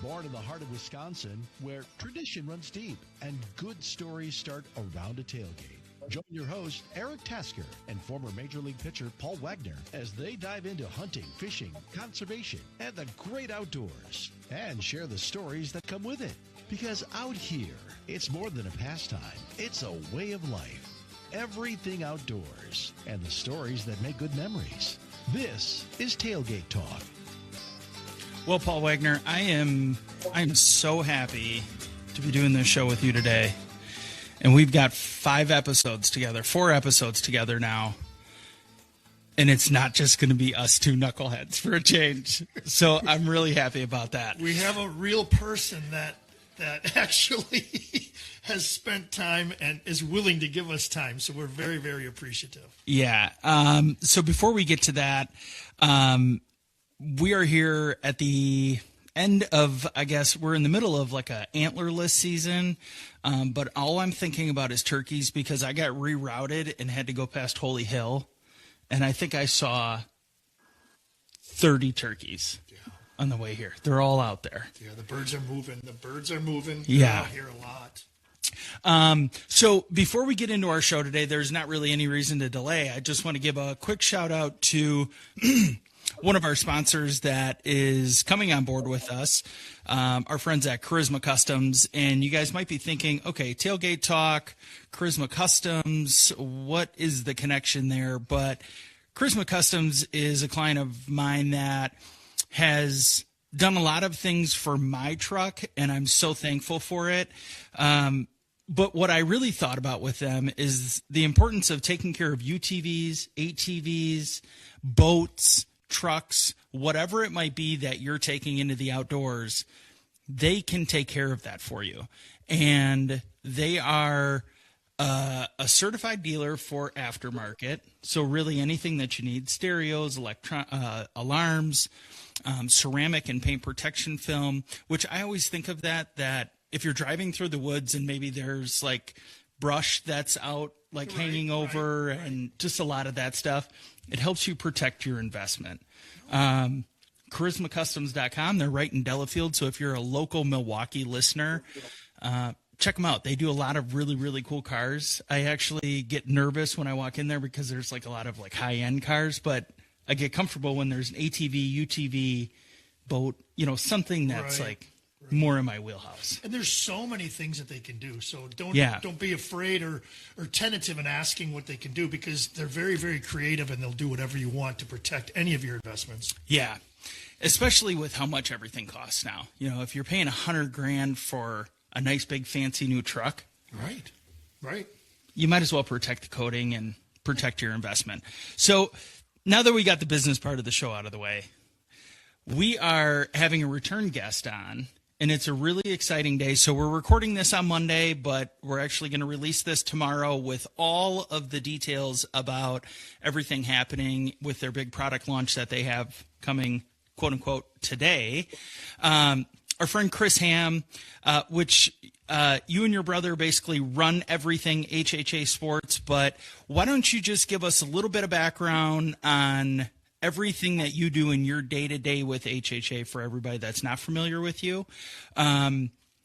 Born in the heart of Wisconsin, where tradition runs deep and good stories start around a tailgate. Join your host, Eric Tasker, and former Major League pitcher Paul Wagner as they dive into hunting, fishing, conservation, and the great outdoors, and share the stories that come with it. Because out here, it's more than a pastime. It's a way of life. Everything outdoors, and the stories that make good memories. This is Tailgate Talk. Well, Paul Wagner, I'm so happy to be doing this show with you today. And we've got 4 episodes together now. And it's not just going to be us two knuckleheads for a change. So I'm really happy about that. We have a real person that actually has spent time and is willing to give us time. So we're very, very appreciative. Yeah. So before we get to that, we are here at the end of, I guess, we're in the middle of like a antlerless season. But all I'm thinking about is turkeys because I got rerouted and had to go past Holy Hill. And I think I saw 30 turkeys on the way here. They're all out there. Yeah, the birds are moving. Yeah. They're out here a lot. So before we get into our show today, there's not really any reason to delay. I just want to give a quick shout out to one of our sponsors that is coming on board with us, our friends at Charisma Customs. And you guys might be thinking, okay, Tailgate Talk, Charisma Customs, what is the connection there? But Charisma Customs is a client of mine that has done a lot of things for my truck, and I'm so thankful for it. But what I really thought about with them is the importance of taking care of UTVs, ATVs, boats, trucks, whatever it might be that you're taking into the outdoors. They can take care of that for you. And they are a certified dealer for aftermarket. So really anything that you need, stereos, alarms, ceramic and paint protection film, which I always think of that if you're driving through the woods and maybe there's like brush that's out, like hanging over and just a lot of that stuff, it helps you protect your investment. CharismaCustoms.com. They're right in Delafield. So if you're a local Milwaukee listener, check them out. They do a lot of really, really cool cars. I actually get nervous when I walk in there because there's like a lot of like high-end cars, but I get comfortable when there's an ATV, UTV, boat, something that's more in my wheelhouse. And there's so many things that they can do. So don't be afraid or tentative in asking what they can do because they're very, very creative and they'll do whatever you want to protect any of your investments. Yeah. Especially with how much everything costs now. If you're paying $100,000 for a nice big fancy new truck. Right. You might as well protect the coating and protect your investment. So now that we got the business part of the show out of the way, we are having a return guest on. And it's a really exciting day. So we're recording this on Monday, but we're actually going to release this tomorrow with all of the details about everything happening with their big product launch that they have coming, quote unquote, today. Our friend Chris Hamm, which you and your brother basically run everything HHA Sports. But why don't you just give us a little bit of background on everything that you do in your day-to-day with HHA for everybody that's not familiar with you,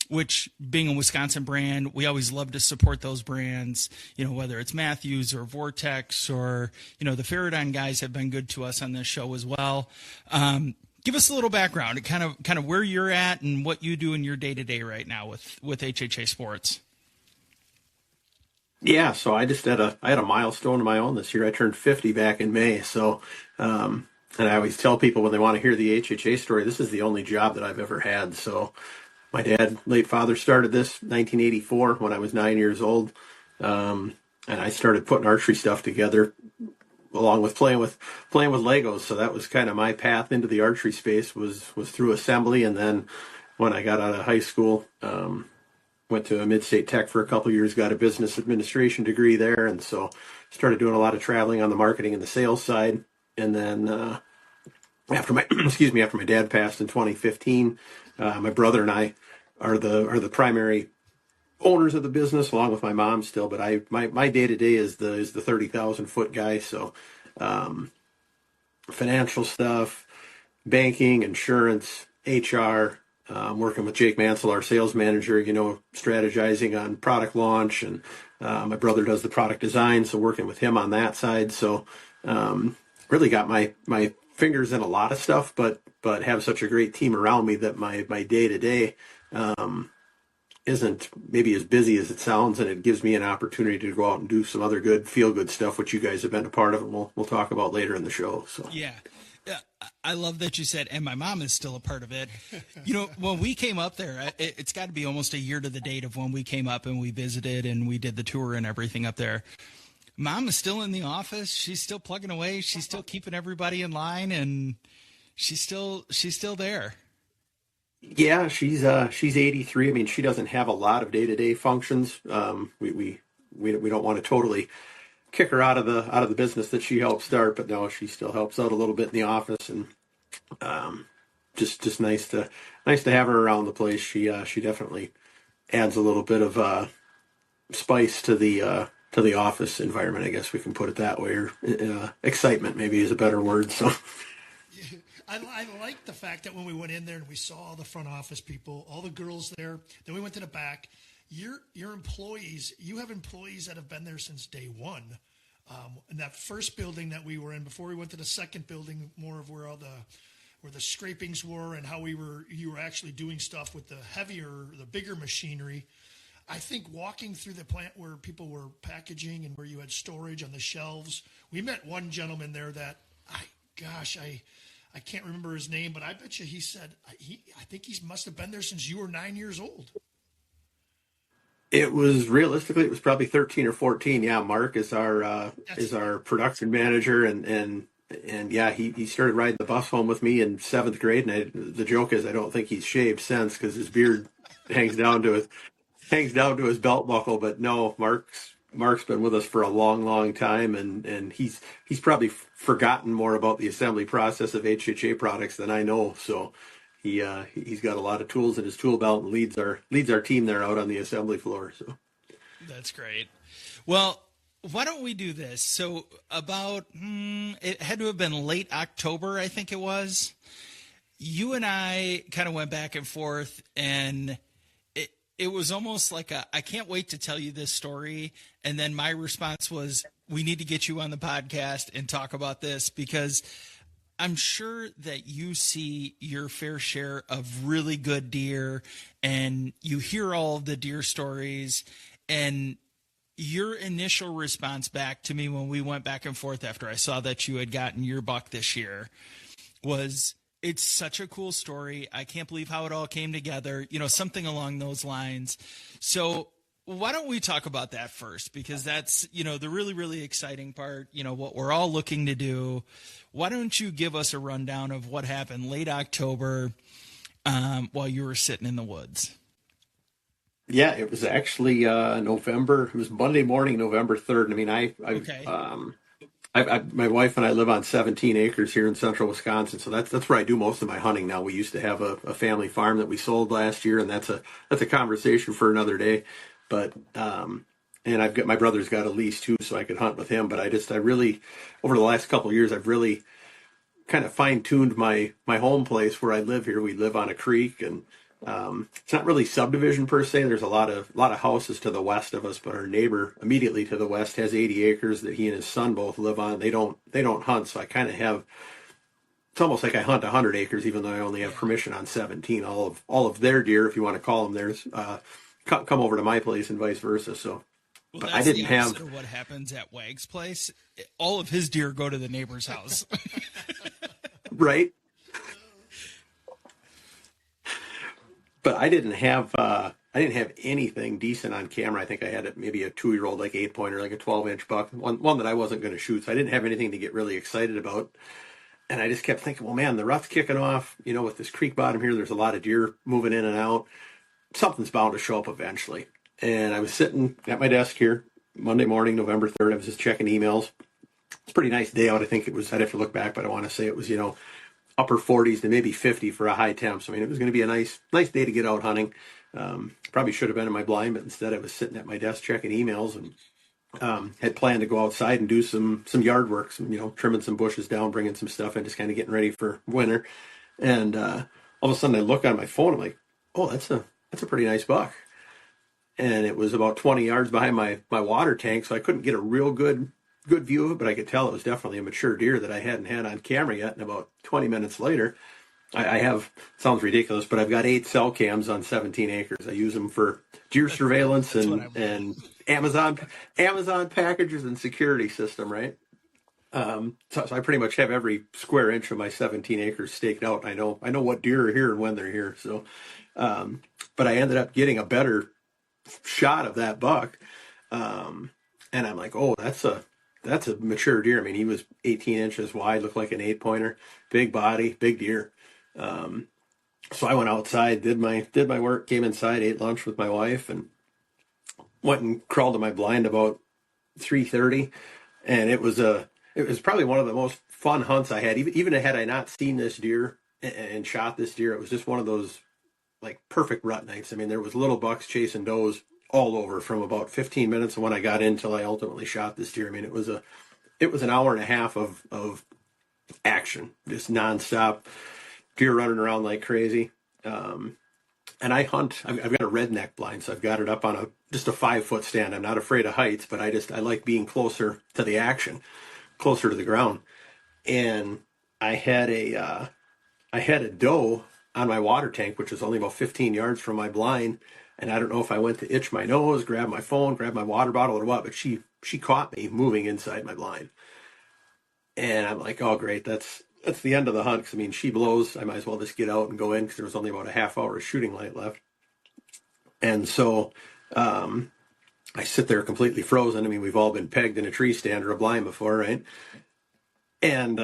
which being a Wisconsin brand, we always love to support those brands, whether it's Matthews or Vortex or, the Faraday guys have been good to us on this show as well. Give us a little background, kind of where you're at and what you do in your day-to-day right now with HHA Sports. Yeah, so I had a milestone of my own this year. I turned 50 back in May. So, and I always tell people when they want to hear the HHA story, this is the only job that I've ever had. So my dad, late father, started this 1984 when I was 9 years old. And I started putting archery stuff together along with playing with Legos. So that was kind of my path into the archery space was through assembly. And then when I got out of high school, went to a mid-state tech for a couple of years, got a business administration degree there, and so started doing a lot of traveling on the marketing and the sales side. And then after my dad passed in 2015, my brother and I are the primary owners of the business, along with my mom still. But my day-to-day is the 30,000 foot guy. So financial stuff, banking, insurance, HR, working with Jake Mansell, our sales manager, strategizing on product launch, and my brother does the product design, so working with him on that side. So really got my fingers in a lot of stuff, but have such a great team around me that my day to day isn't maybe as busy as it sounds, and it gives me an opportunity to go out and do some other good feel good stuff, which you guys have been a part of, and we'll talk about later in the show. So yeah. I love that you said, and my mom is still a part of it. When we came up there, it's got to be almost a year to the date of when we came up and we visited and we did the tour and everything up there. Mom is still in the office. She's still plugging away. She's still keeping everybody in line, and she's still there. Yeah, she's 83. I mean, she doesn't have a lot of day-to-day functions. We don't want to totally kick her out of the business that she helped start, but no, she still helps out a little bit in the office, and just nice to have her around the place. She definitely adds a little bit of spice to the office environment, I guess we can put it that way, or excitement maybe is a better word. So I like the fact that when we went in there and we saw all the front office people, all the girls there, then we went to the back. Your employees, you have employees that have been there since day one. In that first building that we were in, before we went to the second building, more of where the scrapings were and how you were actually doing stuff with the bigger machinery. I think walking through the plant where people were packaging and where you had storage on the shelves, we met one gentleman there that I can't remember his name, but I bet you he said I think he must have been there since you were 9 years old. it was probably 13 or 14. Yeah, Mark is our production manager, and yeah, he started riding the bus home with me in 7th grade. And the joke is I don't think he's shaved since, because his beard hangs down to his belt buckle. But no, Mark's been with us for a long, long time, and he's probably forgotten more about the assembly process of HHA products than I know. So he's got a lot of tools in his tool belt and leads our team there out on the assembly floor. So that's great. Well, why don't we do this? So about it had to have been late October, I think it was. You and I kind of went back and forth, and it was almost like I can't wait to tell you this story. And then my response was, we need to get you on the podcast and talk about this, because I'm sure that you see your fair share of really good deer, and you hear all of the deer stories, and your initial response back to me when we went back and forth after I saw that you had gotten your buck this year was, it's such a cool story. I can't believe how it all came together, something along those lines. So why don't we talk about that first? Because that's, the really, really exciting part, what we're all looking to do. Why don't you give us a rundown of what happened late October while you were sitting in the woods? yeah, it was actually November. It was Monday morning, November 3rd. I mean, Okay. my wife and I live on 17 acres here in central Wisconsin, so that's where I do most of my hunting now. We used to have a family farm that we sold last year, and that's a conversation for another day. But and my brother's got a lease too, so I could hunt with him. But I really, over the last couple of years, I've really kind of fine-tuned my home place where I live here. We live on a creek, and it's not really subdivision per se. There's a lot of houses to the west of us, but our neighbor immediately to the west has 80 acres that he and his son both live on. They don't hunt, so I kind of have. It's almost like I hunt 100 acres, even though I only have permission on 17. All of their deer, if you want to call them theirs, come over to my place and vice versa. So, well, but that's I didn't the have. opposite of what happens at Wag's place. All of his deer go to the neighbor's house. Right. But I didn't have anything decent on camera. I think I had maybe a 2-year-old like 8-pointer, like a 12-inch buck, one that I wasn't going to shoot. So I didn't have anything to get really excited about. And I just kept thinking, well, man, the rut's kicking off. With this creek bottom here, there's a lot of deer moving in and out. Something's bound to show up eventually. And I was sitting at my desk here Monday morning, November 3rd. I was just checking emails. It's a pretty nice day out. I think it was. I'd have to look back, but I want to say it was upper 40s to maybe 50 for a high temp. So, I mean, it was going to be a nice day to get out hunting. Probably should have been in my blind, but instead I was sitting at my desk checking emails, and had planned to go outside and do some yard work, trimming some bushes down, bringing some stuff in, just kind of getting ready for winter. And all of a sudden I look on my phone. I'm like, oh, that's a pretty nice buck. And it was about 20 yards behind my water tank, so I couldn't get a real good view of it, but I could tell it was definitely a mature deer that I hadn't had on camera yet. And about 20 minutes later, I have, sounds ridiculous, but I've got 8 cell cams on 17 acres. I use them for deer surveillance and Amazon packages and security system, right? So I pretty much have every square inch of my 17 acres staked out. I know what deer are here and when they're here. So, but I ended up getting a better shot of that buck. And I'm like, oh, that's a mature deer. I mean, he was 18 inches wide, looked like an 8-pointer, big body, big deer. So I went outside, did my work, came inside, ate lunch with my wife, and went and crawled to my blind about 3:30. And it was probably one of the most fun hunts I had. Even had I not seen this deer and shot this deer, it was just one of those like perfect rut nights. I mean, there was little bucks chasing does all over from about 15 minutes of when I got in till I ultimately shot this deer. I mean, it was an hour and a half of action, just nonstop, deer running around like crazy. And I hunt. I've got a redneck blind, so I've got it up on just a 5-foot stand. I'm not afraid of heights, but I like being closer to the action, closer to the ground. And I had a doe on my water tank, which was only about 15 yards from my blind. And I don't know if I went to itch my nose, grab my phone, grab my water bottle or what, but she caught me moving inside my blind. And I'm like, oh, great. That's the end of the hunt. 'Cause I mean, she blows. I might as well just get out and go in because there was only about a half hour of shooting light left. And so, I sit there completely frozen. I mean, we've all been pegged in a tree stand or a blind before, right? And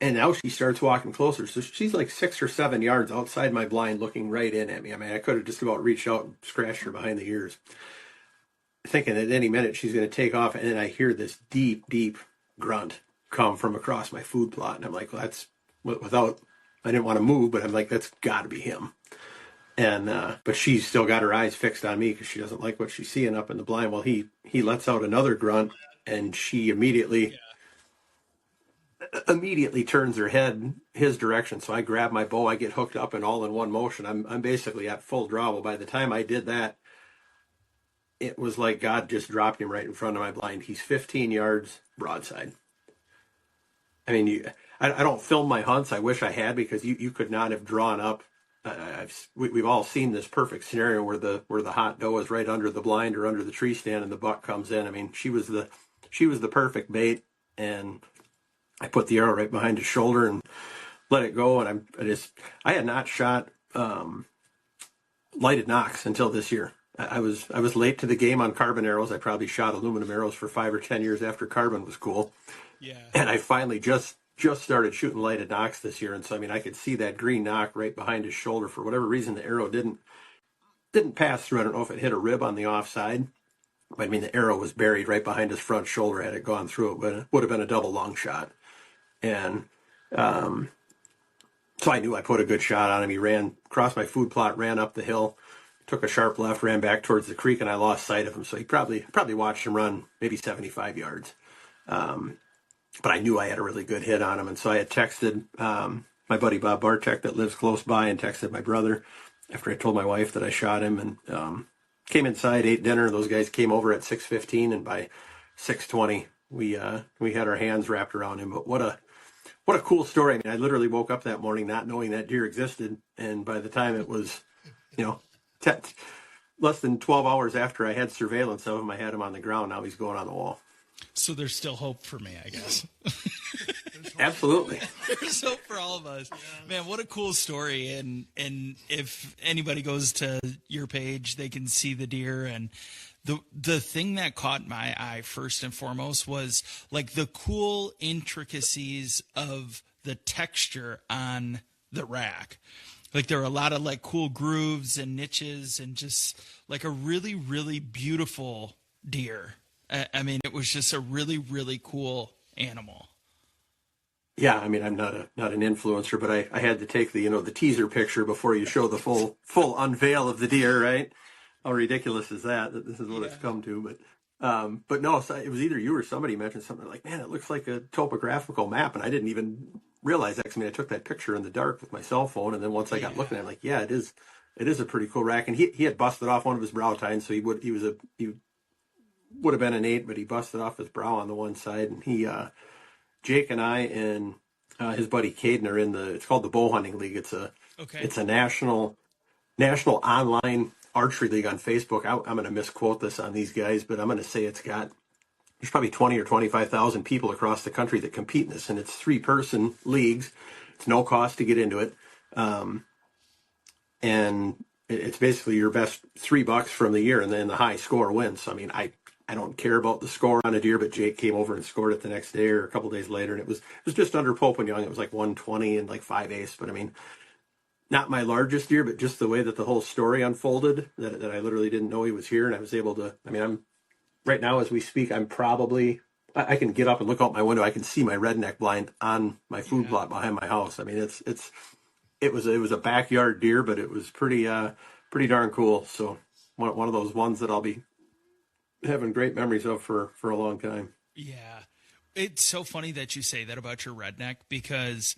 now she starts walking closer. So she's like 6 or 7 yards outside my blind looking right in at me. I mean, I could have just about reached out and scratched her behind the ears, thinking at any minute she's going to take off. And then I hear this deep, deep grunt come from across my food plot. And I'm like, well, I didn't want to move, but I'm like, that's got to be him. And, but she's still got her eyes fixed on me because she doesn't like what she's seeing up in the blind. Well, he lets out another grunt and she immediately turns her head his direction. So I grab my bow, I get hooked up, and all in one motion, I'm basically at full draw. Well, by the time I did that, it was like God just dropped him right in front of my blind. He's 15 yards broadside. I mean, I don't film my hunts. I wish I had, because you could not have drawn up. We've all seen this perfect scenario where the hot doe is right under the blind or under the tree stand, and the buck comes in. I mean, she was the perfect bait, and I put the arrow right behind his shoulder and let it go. And I had not shot lighted nocks until this year. I was late to the game on carbon arrows. I probably shot aluminum arrows for 5 or 10 years after carbon was cool. Yeah. And I finally just started shooting lighted nocks this year. And so, I mean, I could see that green knock right behind his shoulder. For whatever reason, the arrow didn't pass through. I don't know if it hit a rib on the offside, but I mean, the arrow was buried right behind his front shoulder. Had it gone through it, but it would have been a double long shot. And so I knew I put a good shot on him. He ran across my food plot, ran up the hill, took a sharp left, ran back towards the creek, and I lost sight of him. So he probably watched him run maybe 75 yards. But I knew I had a really good hit on him. And so I had texted my buddy Bob Bartek that lives close by, and texted my brother after I told my wife that I shot him, and came inside, ate dinner. Those guys came over at 6:15, and by 6:20 we had our hands wrapped around him. But what a cool story. I mean, I literally woke up that morning not knowing that deer existed, and by the time it was, less than 12 hours after I had surveillance of him, I had him on the ground. Now he's going on the wall. So there's still hope for me, I guess. Absolutely. There's hope for all of us. Yeah. Man, what a cool story. And if anybody goes to your page, they can see the deer. And the thing that caught my eye first and foremost was like the cool intricacies of the texture on the rack. Like there were a lot of like cool grooves and niches, and just like a really, really beautiful deer. I mean, it was just a really, really cool animal. Yeah, I mean, I'm not an influencer, but I had to take the teaser picture before you show the full unveil of the deer, right? How ridiculous is that this is what it's come to? But But no, so it was either you or somebody mentioned something like, man, it looks like a topographical map. And I didn't even realize that. 'Cause, I mean, I took that picture in the dark with my cell phone. And then once I got looking at it, I'm like, yeah, it is a pretty cool rack. And he had busted off one of his brow tines. So he would have been an 8, but he busted off his brow on the one side. And Jake and I and his buddy Caden are it's called the Bow Hunting League. It's a national online archery league on Facebook. I'm going to misquote this on these guys, but I'm going to say there's probably 20 or 25,000 people across the country that compete in this, and it's 3-person leagues. It's no cost to get into it. And it's basically your best $3 from the year, and then the high score wins. So, I mean, I don't care about the score on a deer, but Jake came over and scored it the next day or a couple days later, and it was just under Pope and Young. It was like 120 and like 5/8. But I mean, not my largest deer, but just the way that the whole story unfolded, that I literally didn't know he was here, and I was able to. I mean, I'm right now as we speak, I can get up and look out my window. I can see my redneck blind on my food plot behind my house. I mean, it was a backyard deer, but it was pretty darn cool. So one of those ones that I'll be having great memories of for a long time. Yeah. It's so funny that you say that about your redneck, because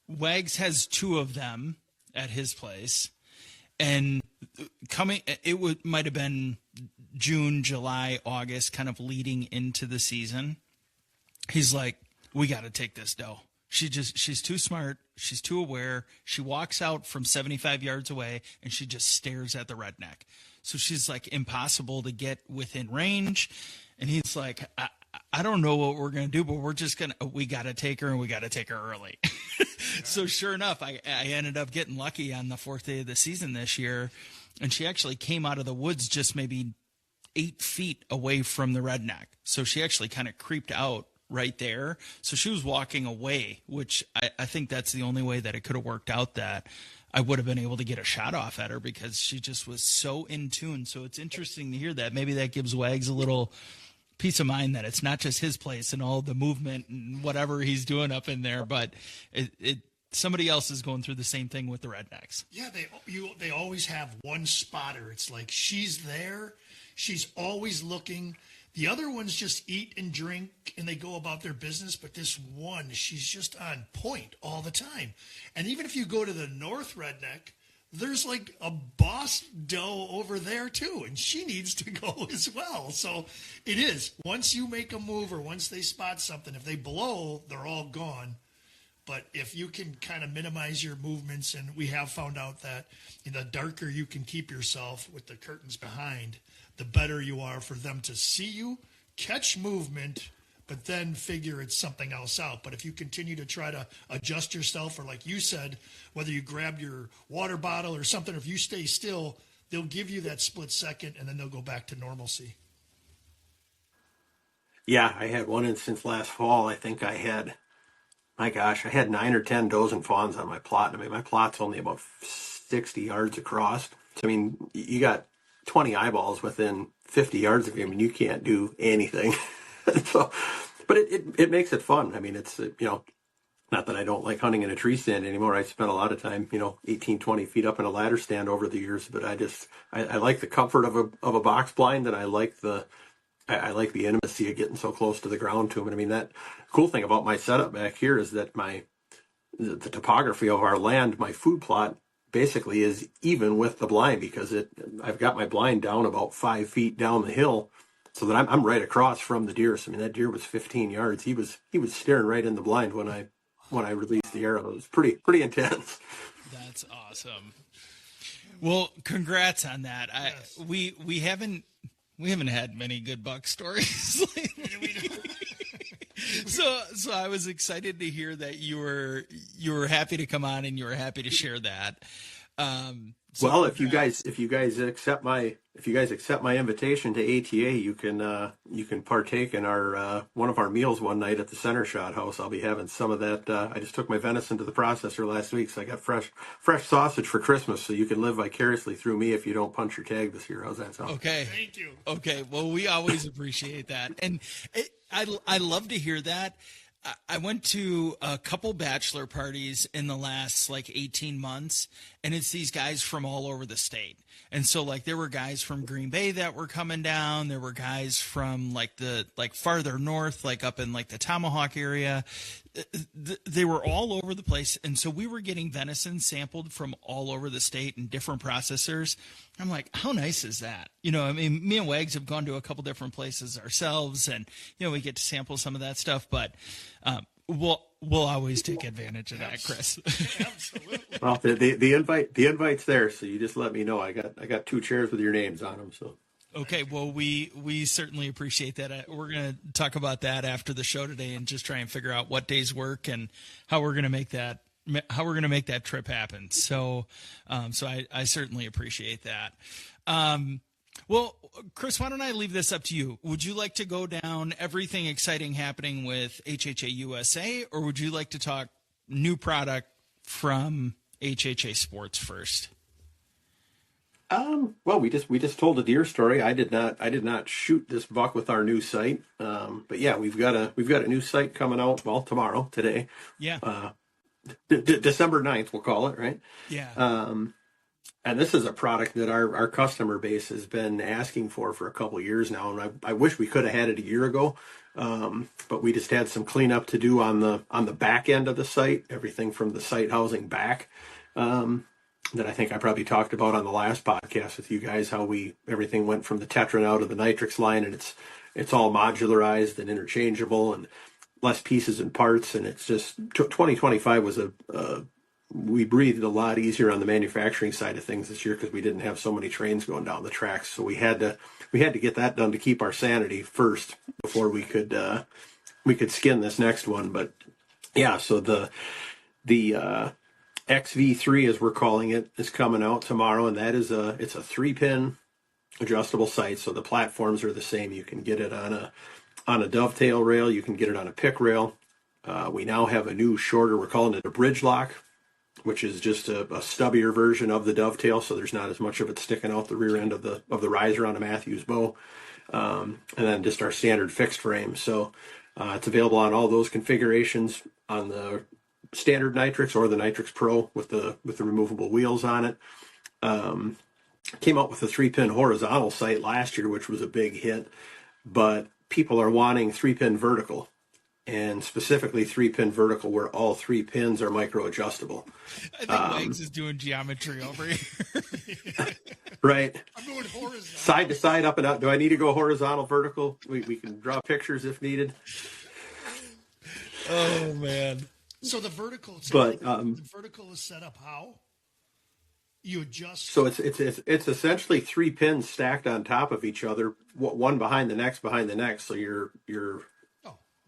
Wags has 2 of them at his place, and might have been June, July, August, kind of leading into the season. He's like, we got to take this doe. She's too smart. She's too aware. She walks out from 75 yards away and she just stares at the redneck. So she's like impossible to get within range. And he's like, I don't know what we're going to do, but we got to take her, and we got to take her early. So sure enough, I ended up getting lucky on the 4th day of the season this year. And she actually came out of the woods just maybe 8 feet away from the redneck. So she actually kind of creeped out right there. So she was walking away, which I think that's the only way that it could have worked out, that I would have been able to get a shot off at her, because she just was so in tune. So it's interesting to hear that. Maybe that gives Wags a little peace of mind that it's not just his place and all the movement and whatever he's doing up in there, but somebody else is going through the same thing with the rednecks. Yeah, they always have one spotter. It's like she's there, she's always looking. The other ones just eat and drink and they go about their business, but this one, she's just on point all the time. And even if you go to the North Redneck, there's like a boss doe over there too, and she needs to go as well. So it is, once you make a move or once they spot something, if they blow, they're all gone. But if you can kind of minimize your movements, and we have found out that the darker you can keep yourself with the curtains behind, the better you are for them to see you, catch movement, but then figure it's something else out. But if you continue to try to adjust yourself, or like you said, whether you grab your water bottle or something, if you stay still, they'll give you that split second and then they'll go back to normalcy. Yeah, I had one instance last fall. I think I had 9 or 10 does and fawns on my plot. I mean, my plot's only about 60 yards across. So, I mean, you got 20 eyeballs within 50 yards of you. I mean, you can't do anything. So, but it makes it fun. I mean, it's, not that I don't like hunting in a tree stand anymore. I spent a lot of time, 18, 20 feet up in a ladder stand over the years, but I like the comfort of a box blind, and I like the intimacy of getting so close to the ground to them. And I mean, that cool thing about my setup back here is that the topography of our land, my food plot basically is even with the blind, because I've got my blind down about 5 feet down the hill, so that I'm right across from the deer. So I mean, that deer was 15 yards. He was staring right in the blind when I released the arrow. It was pretty intense. That's awesome. Well, congrats on that. Yes. We haven't had many good buck stories lately. So I was excited to hear that you were happy to come on and you were happy to share that. Well, if you guys accept my invitation to ATA, you can partake in our one of our meals one night at the Center Shot House. I'll be having some of that. I just took my venison to the processor last week, so I got fresh sausage for Christmas. So you can live vicariously through me if you don't punch your tag this year. How's that sound? Okay. Thank you. Okay. Well, we always appreciate that, and I love to hear that. I went to a couple bachelor parties in the last like 18 months, and it's these guys from all over the state. And so like there were guys from Green Bay that were coming down. There were guys from like farther north, like up in like the Tomahawk area. They were all over the place. And so we were getting venison sampled from all over the state and different processors. I'm like, how nice is that? You know, I mean, me and Wags have gone to a couple different places ourselves, and, you know, we get to sample some of that stuff, but we'll always take advantage of that, Chris. Absolutely. Well, the invite's there, so you just let me know. I got 2 chairs with your names on them, so. Okay, well, we certainly appreciate that. We're going to talk about that after the show today and just try and figure out what days work and how we're going to make that trip happen. So I certainly appreciate that. Well, Chris, why don't I leave this up to you? Would you like to go down everything exciting happening with HHA USA, or would you like to talk new product from HHA Sports first? Well, we just told a deer story. I did not shoot this buck with our new site. But yeah, we've got a new site coming out, well, today. Yeah. December 9th, we'll call it, right? Yeah. And this is a product that our customer base has been asking for a couple of years now. And I wish we could have had it a year ago. But we just had some cleanup to do on the back end of the site, everything from the site housing back. That I think I probably talked about on the last podcast with you guys, how everything went from the Tetran out of the Nitrix line, and it's all modularized and interchangeable and less pieces and parts. And it's just 2025 was we breathed a lot easier on the manufacturing side of things this year because we didn't have so many trains going down the tracks. So we had to get that done to keep our sanity first before we could skin this next one. But yeah, so the XV3, as we're calling it, is coming out tomorrow, and that is it's a 3-pin adjustable sight. So the platforms are the same. You can get it on a dovetail rail. You can get it on a pick rail. We now have a new shorter. We're calling it a bridge lock, which is just a stubbier version of the dovetail. So there's not as much of it sticking out the rear end of the riser on a Matthews bow, and then just our standard fixed frame. So it's available on all those configurations on the standard Nitrix or the Nitrix Pro with the removable wheels on it. Came out with a 3-pin horizontal sight last year, which was a big hit, but people are wanting 3-pin vertical, and specifically 3-pin vertical where all 3 pins are micro adjustable. I think Wags is doing geometry over here. Right. I'm going horizontal. Side to side, up and out. Do I need to go horizontal, vertical? We can draw pictures if needed. Oh man. So the vertical, the vertical is set up how? You adjust. So it's essentially 3 pins stacked on top of each other, one behind the next. So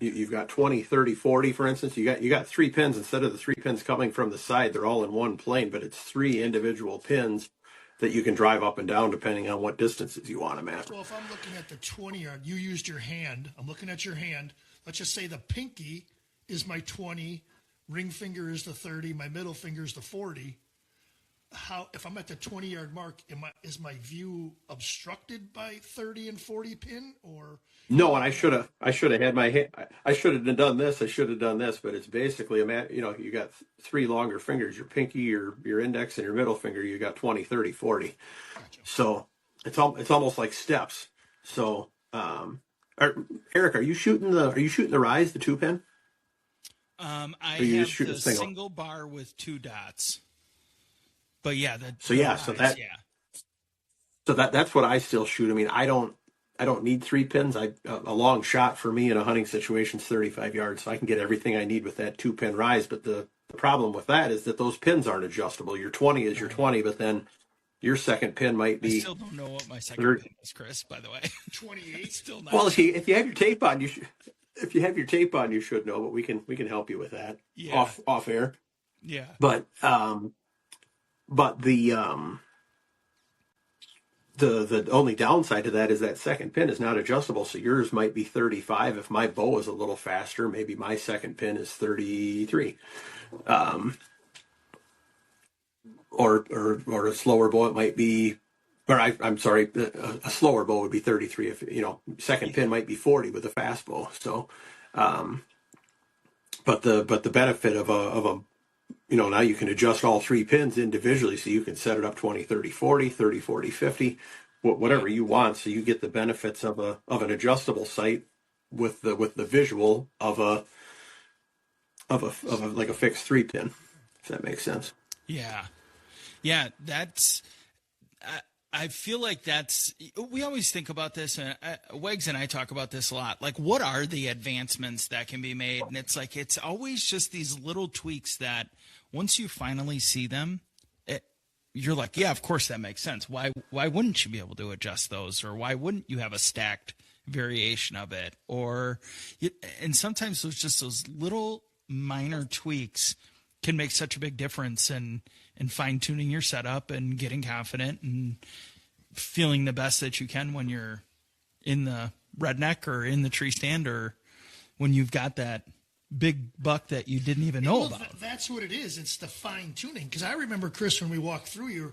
you've got 20, 30, 40, for instance. You got 3 pins instead of the 3 pins coming from the side. They're all in one plane, but it's 3 individual pins that you can drive up and down depending on what distances you want them at. Well, if I'm looking at the 20-yard, you used your hand. I'm looking at your hand. Let's just say the pinky is my 20. Ring finger is the 30, my middle finger is the 40. How, if I'm at the 20-yard mark, is my view obstructed by 30 and 40 pin, or? No, and I should have had my hand. I should have done this. But it's basically you got 3 longer fingers: your pinky, your index, and your middle finger. You got 20, 30, 40. Gotcha. So it's almost like steps. So, Eric, are you shooting the Rise, the 2-pin? I have the single bar with 2 dots. But yeah, that's what I still shoot. I mean, I don't need 3 pins. A long shot for me in a hunting situation is 35 yards, so I can get everything I need with that 2-pin Rise. But the problem with that is that those pins aren't adjustable. Your 20 is your 20, but then your second pin might be. I still don't know what my second pin is, Chris. By the way, 28. Still not. Well, if you have your tape on, you should. If you have your tape on, you should know. But we can help you with that off air. Yeah. But the only downside to that is that second pin is not adjustable. So yours might be 35. If my bow is a little faster, maybe my second pin is 33. Or a slower bow, it might be, I'm sorry, a slower bow would be 33. If second pin might be 40 with a fast bow. So but the benefit of a now you can adjust all three pins individually, so you can set it up 20, 30, 40, 30, 40, 50, whatever you want. So you get the benefits of an adjustable sight with the visual of a like a fixed three pin, if that makes sense. Yeah. Yeah, that's I feel like we always think about this, and Wags and I talk about this a lot. Like, what are the advancements that can be made? And it's like, it's always just these little tweaks that once you finally see them, you're like, yeah, of course that makes sense. Why wouldn't you be able to adjust those? Or why wouldn't you have a stacked variation of it? And sometimes those little minor tweaks can make such a big difference in fine-tuning your setup and getting confident and feeling the best that you can when you're in the redneck or in the tree stand, or when you've got that big buck that you didn't even know about. That's what it is. It's the fine-tuning. Because I remember, Chris, when we walked through,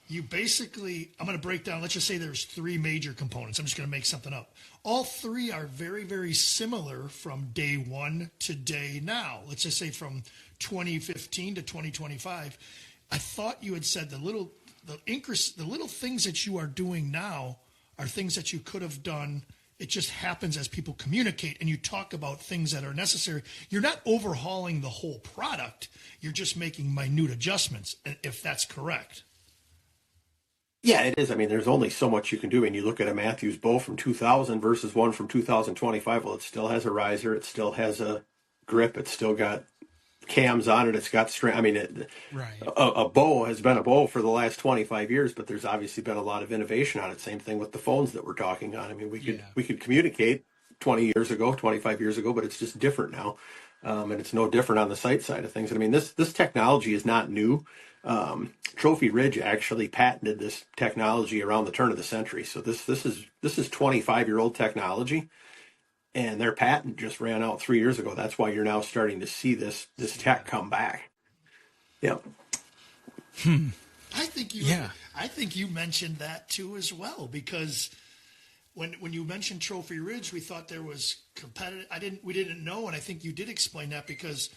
you basically, I'm going to break down, let's just say there's three major components. I'm just going to make something up. All three are very, very similar from day one to day now. Let's just say from 2015 to 2025. I thought you had said the little things that you are doing now are things that you could have done. It just happens as people communicate and you talk about things that are necessary. You're not overhauling the whole product. You're just making minute adjustments, if that's correct. Yeah, it is. I mean, there's only so much you can do. And you look at a Matthews bow from 2000 versus one from 2025. Well, it still has a riser. It still has a grip. It's still got cams on it. It's got string. I mean, right. A bow has been a bow for the last 25 years, but there's obviously been a lot of innovation on it. Same thing with the phones that we're talking on. I mean, we could communicate 20 years ago, 25 years ago, but it's just different now. And it's no different on the sight side of things. And I mean, this technology is not new. Trophy Ridge actually patented this technology around the turn of the century. So this is 25-year-old technology. And their patent just ran out 3 years ago. That's why you're now starting to see this tech come back. Yep. I think you mentioned that too as well, because when you mentioned Trophy Ridge, we thought there was competitive. We didn't know, and I think you did explain that, because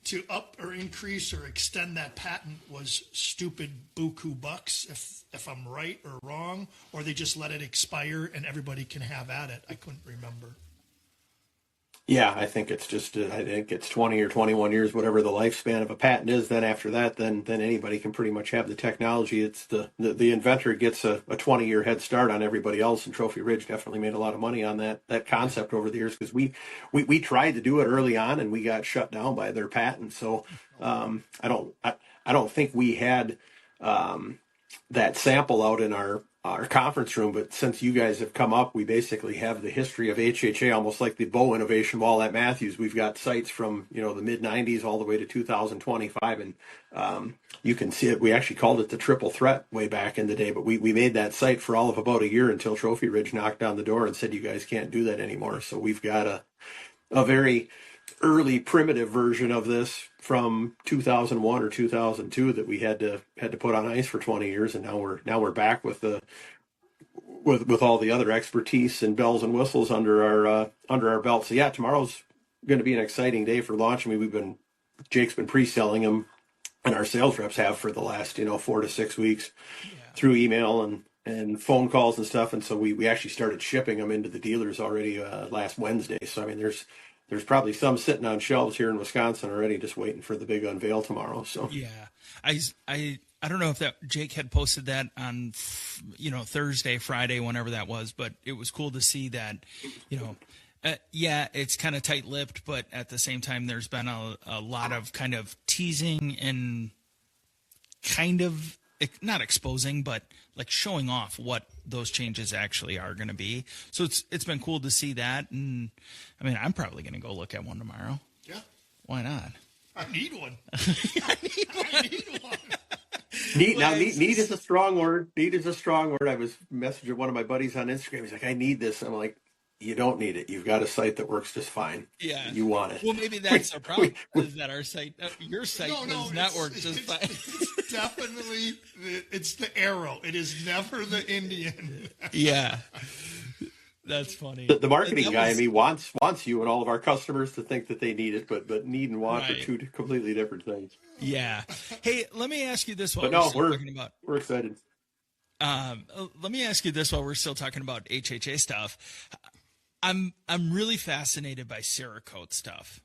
to up or increase or extend that patent was stupid buku bucks, if I'm right or wrong, or they just let it expire and everybody can have at it. I couldn't remember. Yeah, I think it's just, I think it's 20 or 21 years, whatever the lifespan of a patent is. Then after that, then anybody can pretty much have the technology. It's the inventor gets a 20-year head start on everybody else, and Trophy Ridge definitely made a lot of money on that concept over the years, because we tried to do it early on and we got shut down by their patent. So I don't think we had that sample out in our conference room, but since you guys have come up, we basically have the history of HHA, almost like the bow innovation wall at Matthews. We've got sites from the mid 90s all the way to 2025, and you can see it. We actually called it the triple threat way back in the day, but we made that site for all of about a year until Trophy Ridge knocked down the door and said, you guys can't do that anymore. So we've got a very early primitive version of this from 2001 or 2002 that we had to put on ice for 20 years, and now we're back with all the other expertise and bells and whistles under our belt. So yeah, tomorrow's going to be an exciting day for launch. I mean, Jake's been pre-selling them, and our sales reps have for the last 4 to 6 weeks through email and phone calls and stuff. And so we actually started shipping them into the dealers already last Wednesday. So I mean, there's probably some sitting on shelves here in Wisconsin already, just waiting for the big unveil tomorrow. So yeah, I don't know if that Jake had posted that on Thursday, Friday, whenever that was, but it was cool to see that it's kind of tight-lipped, but at the same time, there's been a lot of kind of teasing and kind of not exposing, but like showing off what those changes actually are going to be. So it's been cool to see that. And I mean, I'm probably going to go look at one tomorrow. Yeah. Why not? I need one. I need one. Need is a strong word. Need is a strong word. I was messaging one of my buddies on Instagram. He's like, I need this. I'm like, you don't need it. You've got a site that works just fine. Yeah. You want it. Well, maybe that's the problem, is that our site, your site does not work just fine. It's definitely, it's the arrow. It is never the Indian. Yeah. That's funny. The marketing That guy was- in me wants you and all of our customers to think that they need it, but need and want are Right. two completely different things. Yeah. Hey, let me ask you this while But we're no, still talking about. we're excited. Let me ask you this while we're still talking about HHA stuff. I'm really fascinated by Cerakote stuff.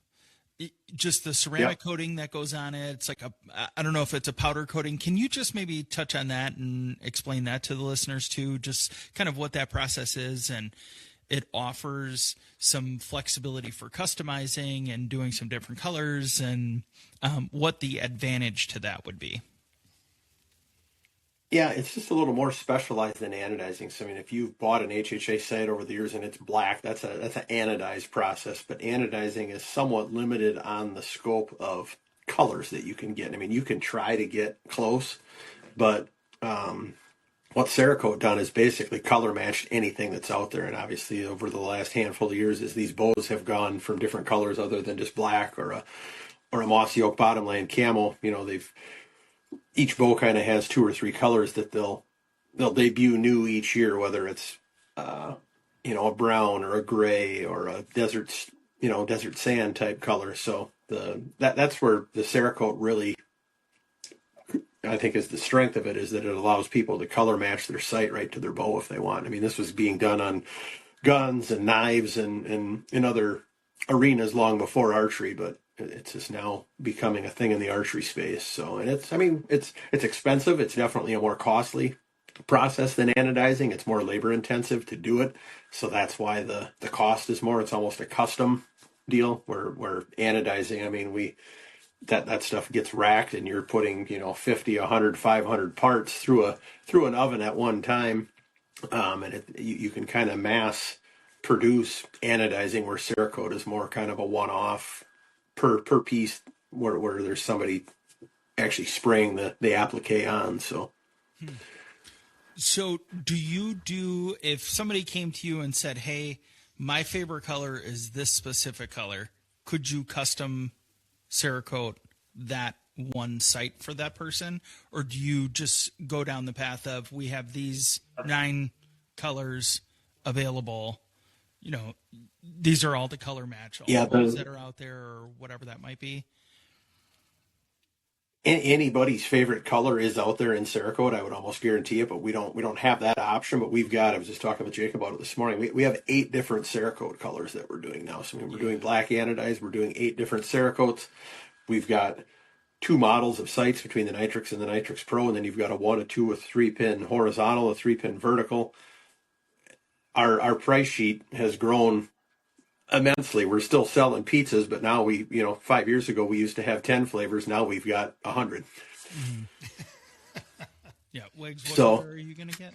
Just the ceramic coating that goes on it. It's like I don't know if it's a powder coating. Can you just maybe touch on that and explain that to the listeners too? Just kind of what that process is, and it offers some flexibility for customizing and doing some different colors, and what the advantage to that would be. Yeah, it's just a little more specialized than anodizing. So, I mean, if you've bought an HHA site over the years and it's black, that's an anodized process. But anodizing is somewhat limited on the scope of colors that you can get. I mean, you can try to get close, but what Cerakote done is basically color matched anything that's out there. And obviously, over the last handful of years, as these bows have gone from different colors other than just black or a mossy oak bottomland camel, each bow kind of has 2 or 3 colors that they'll debut new each year, whether it's a brown or a gray or a desert sand type color. So that's where the Cerakote really, I think, is the strength of it, is that it allows people to color match their sight right to their bow if they want. I mean, this was being done on guns and knives and in other arenas long before archery, but it's just now becoming a thing in the archery space. So, and it's expensive. It's definitely a more costly process than anodizing. It's more labor intensive to do it. So that's why the cost is more. It's almost a custom deal where anodizing, I mean, that stuff gets racked and you're putting, 50, 100, 500 parts through an oven at one time. And you can kind of mass produce anodizing, where Cerakote is more kind of a one-off per piece, where there's somebody actually spraying the applique on. So if somebody came to you and said, hey, my favorite color is this specific color, could you custom Cerakote that one site for that person? Or do you just go down the path of, we have these 9 colors available, these are all the color match, all those that are out there, or whatever that might be? Anybody's favorite color is out there in Cerakote, I would almost guarantee it, but we don't have that option. But I was just talking with Jake about it this morning. We have 8 different Cerakote colors that we're doing now. So we're doing black anodized. We're doing 8 different Cerakotes. We've got 2 models of sights between the Nitrix and the Nitrix Pro, and then you've got a 1, a 2, a 3-pin horizontal, a 3-pin vertical. Our price sheet has grown immensely. We're still selling pizzas, but now 5 years ago we used to have 10 flavors. Now we've got 100. Mm-hmm. Yeah, Wiggs, what color are you gonna get?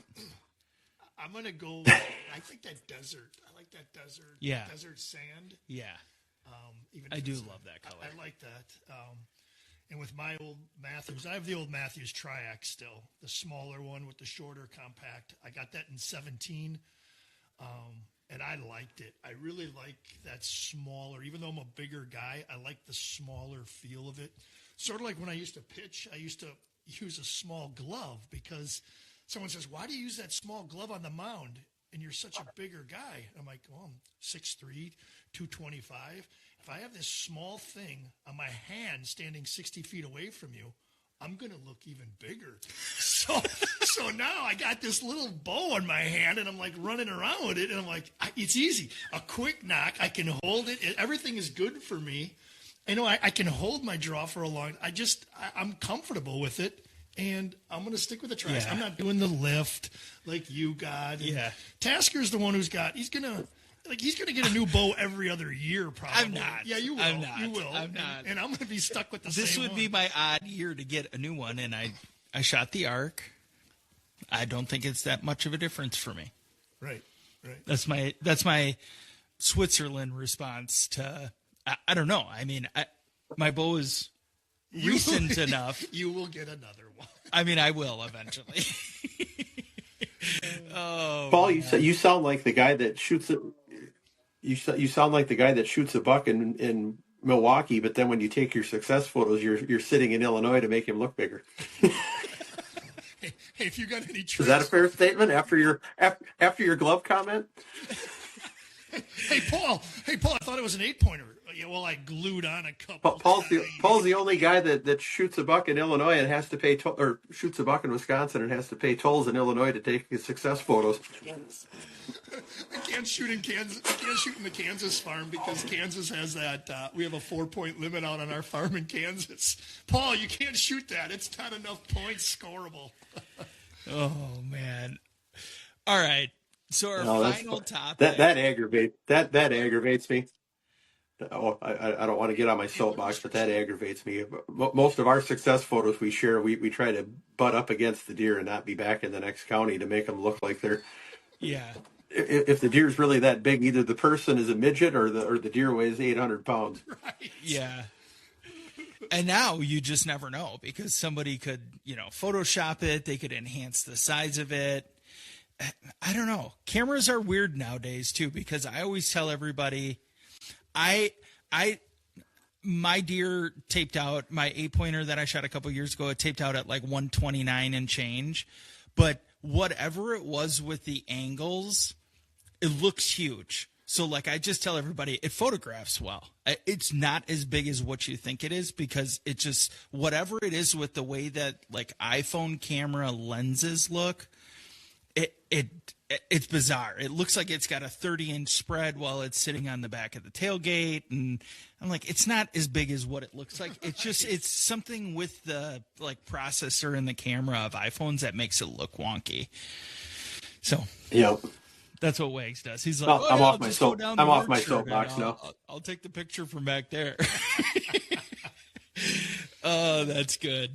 I'm gonna go. I think that desert. I like that desert. Yeah, desert sand. Yeah, I do love that color. I like that. And with my old Matthews, I have the old Matthews Tri-X still, the smaller one with the shorter compact. I got that in 17. And I liked it. I really like that smaller, even though I'm a bigger guy, I like the smaller feel of it. Sort of like when I used to pitch, I used to use a small glove, because someone says, why do you use that small glove on the mound? And you're such a bigger guy. I'm like, well, I'm 6'3", 225. If I have this small thing on my hand standing 60 feet away from you, I'm going to look even bigger. So now I got this little bow on my hand, and I'm like running around with it, and I'm like, it's easy. A quick knock, I can hold it. Everything is good for me. I can hold my draw for a long time. I'm comfortable with it, and I'm going to stick with the tries. Yeah. I'm not doing the lift like you got. Yeah. Tasker's the one he's going to get a new bow every other year, probably. I'm not. Yeah, you will. I'm not. You will. I'm not. And I'm going to be stuck with the same one. This would be my odd year to get a new one, and I shot the arc. I don't think it's that much of a difference for me. Right. That's my Switzerland response to. I don't know. I mean, my bow is recent enough. You will get another one. I mean, I will eventually. Oh, Paul, you sound like the guy that shoots it. You sound like the guy that shoots a buck in Milwaukee, but then when you take your success photos, you're sitting in Illinois to make him look bigger. Hey, if you got any tricks, is that a fair statement after your glove comment? Hey, Paul, I thought it was an 8-pointer. Yeah, well, I glued on a couple. Paul's the only guy that shoots a buck in Illinois and has to pay or shoots a buck in Wisconsin and has to pay tolls in Illinois to take his success photos. I can't shoot in Kansas. I can't shoot in the Kansas farm because Kansas has that. We have a 4-point limit out on our farm in Kansas. Paul, you can't shoot that. It's not enough points scoreable. Oh man! All right. So our final topic that aggravates me. Oh, I don't want to get on my soapbox, but that aggravates me. Most of our success photos we share, we try to butt up against the deer and not be back in the next county to make them look like they're. Yeah. If the deer's really that big, either the person is a midget or the deer weighs 800 pounds. Right. Yeah. And now you just never know because somebody could, Photoshop it. They could enhance the size of it. I don't know. Cameras are weird nowadays too, because I always tell everybody, my deer taped out, my 8-pointer that I shot a couple years ago, it taped out at like 129 and change. But whatever it was with the angles, it looks huge. So like I just tell everybody, it photographs well. It's not as big as what you think it is because it just, whatever it is with the way that like iPhone camera lenses look, it's bizarre. It looks like it's got a 30-inch spread while it's sitting on the back of the tailgate. And I'm like, it's not as big as what it looks like. It's just, it's something with the like processor and the camera of iPhones that makes it look wonky. So yep. That's what Wags does. He's like, I'm off my soapbox now. I'll take the picture from back there. Oh, that's good.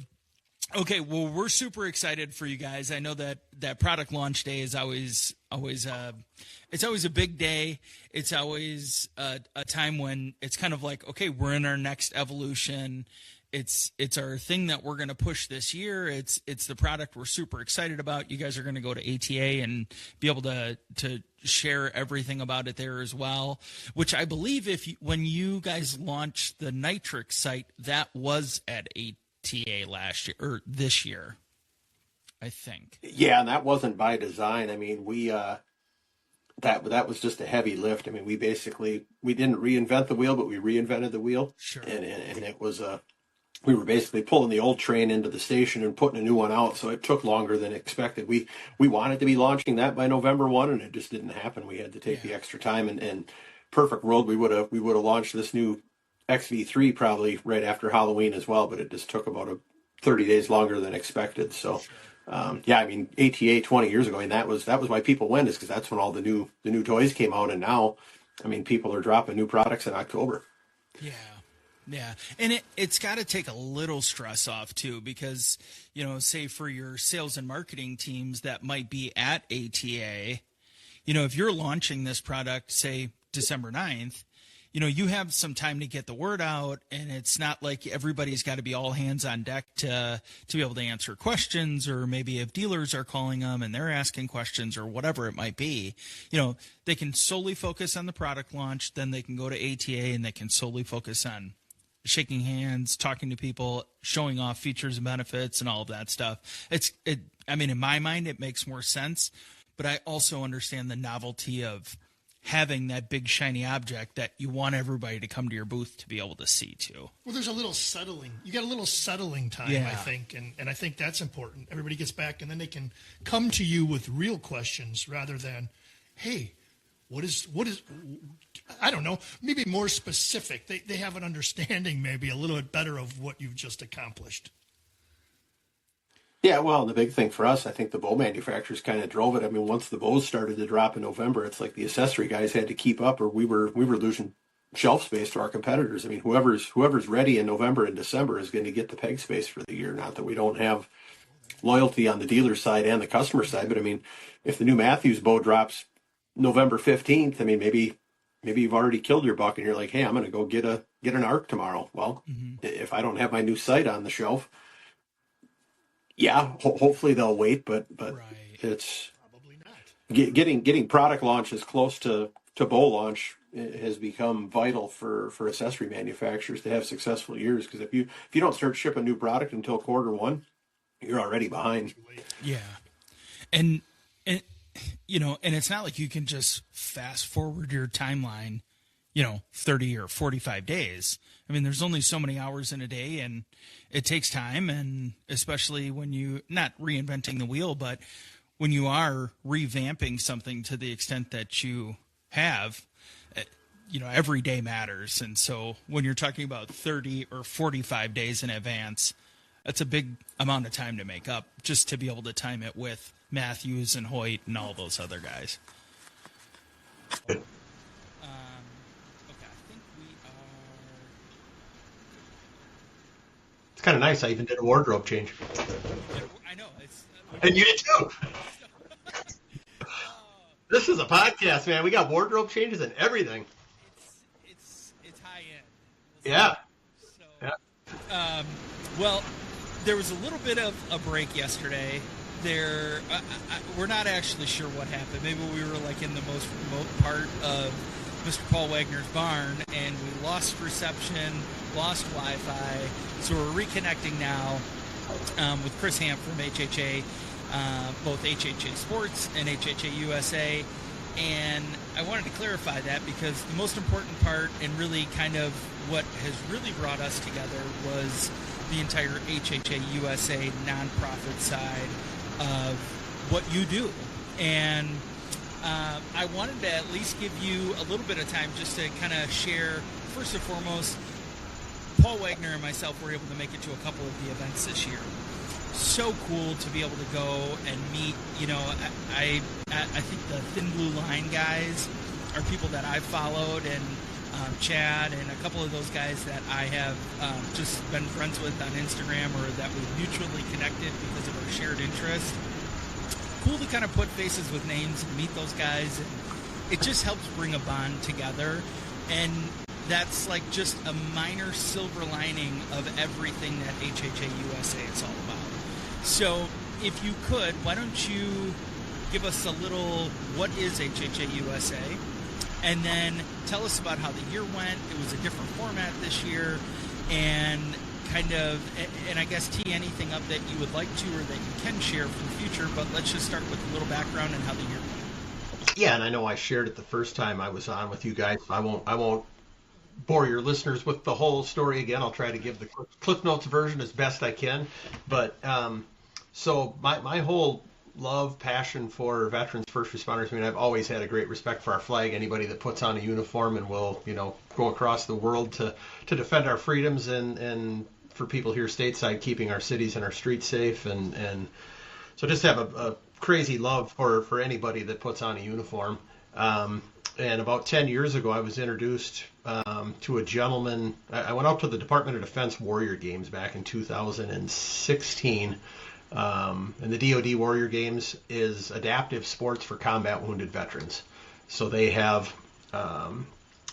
Okay, well, we're super excited for you guys. I know that product launch day is always it's always a big day. It's always a time when it's kind of like, okay, we're in our next evolution. It's our thing that we're going to push this year. It's the product we're super excited about. You guys are going to go to ATA and be able to share everything about it there as well, which I believe when you guys launched the Nitrix site, that was at ATA last year or this year, I think. Yeah, and that wasn't by design. I mean, we that was just a heavy lift. I mean, we didn't reinvent the wheel, but we reinvented the wheel. Sure. And it was we were basically pulling the old train into the station and putting a new one out, so it took longer than expected. We wanted to be launching that by November 1, and it just didn't happen. We had to take the extra time, and perfect world, we would have launched this new XV3 probably right after Halloween as well, but it just took about 30 days longer than expected. So, I mean, ATA 20 years ago, and that was why people went, is because that's when all the new toys came out, and now, I mean, people are dropping new products in October. Yeah. Yeah. And it's got to take a little stress off too, because, say for your sales and marketing teams that might be at ATA, if you're launching this product, say December 9th, you have some time to get the word out, and it's not like everybody's got to be all hands on deck to be able to answer questions, or maybe if dealers are calling them and they're asking questions or whatever it might be, they can solely focus on the product launch. Then they can go to ATA and they can solely focus on shaking hands, talking to people, showing off features and benefits and all of that stuff. I mean, in my mind, it makes more sense, but I also understand the novelty of having that big shiny object that you want everybody to come to your booth to be able to see too. Well, there's a little settling. You got a little settling time, I think, and I think that's important. Everybody gets back, and then they can come to you with real questions rather than, hey, what is I don't know, maybe more specific. They have an understanding maybe a little bit better of what you've just accomplished. Yeah, well, the big thing for us, I think the bow manufacturers kind of drove it. I mean, once the bows started to drop in November, it's like the accessory guys had to keep up, or we were losing shelf space to our competitors. I mean, whoever's ready in November and December is going to get the peg space for the year. Not that we don't have loyalty on the dealer side and the customer side, but I mean, if the new Matthews bow drops November 15th, I mean, maybe you've already killed your buck and you're like, hey, I'm going to go get an arc tomorrow. Well, if I don't have my new sight on the shelf, hopefully they'll wait, but right. It's probably not. Getting product launch as close to bow launch has become vital for accessory manufacturers to have successful years. Because if you don't start shipping new product until quarter one, you're already behind. Yeah, and and it's not like you can just fast forward your timeline, 30 or 45 days. I mean, there's only so many hours in a day, and it takes time. And especially when you, not reinventing the wheel, but when you are revamping something to the extent that you have, every day matters. And so when you're talking about 30 or 45 days in advance, that's a big amount of time to make up just to be able to time it with Matthews and Hoyt and all those other guys. Okay, I think we are. It's kind of nice. I even did a wardrobe change. I know. And you did too. This is a podcast, man. We got wardrobe changes and everything. It's high end. Yeah. So, yeah. Well, there was a little bit of a break yesterday. We're not actually sure what happened. Maybe we were like in the most remote part of Mr. Paul Wagner's barn, and we lost reception, lost Wi-Fi. So we're reconnecting now with Chris Hamm from HHA, both HHA Sports and HHA USA. And I wanted to clarify that because the most important part and really kind of what has really brought us together was the entire HHA USA nonprofit side of what you do. And I wanted to at least give you a little bit of time just to kind of share, first and foremost, Paul Wagner and myself were able to make it to a couple of the events this year. So cool to be able to go and meet, I think the Thin Blue Line guys are people that I've followed, and Chad and a couple of those guys that I have just been friends with on Instagram, or that we've mutually connected because of our shared interest. Cool to kind of put faces with names and meet those guys. And it just helps bring a bond together. And that's like just a minor silver lining of everything that HHA USA is all about. So if you could, why don't you give us a little, what is HHA USA? And then tell us about how the year went. It was a different format this year, and kind of, and I guess tee anything up that you would like to or that you can share for the future, but let's just start with a little background and how the year went. Yeah, and I know I shared it the first time I was on with you guys. I won't bore your listeners with the whole story again. I'll try to give the Cliff Notes version as best I can. But so my whole love, passion for veterans, first responders. I mean, I've always had a great respect for our flag. Anybody that puts on a uniform and will, go across the world to defend our freedoms and for people here stateside, keeping our cities and our streets safe. And so just have a crazy love for anybody that puts on a uniform. And about 10 years ago, I was introduced to a gentleman. I went out to the Department of Defense Warrior Games back in 2016. And the DoD Warrior Games is adaptive sports for combat wounded veterans. So they have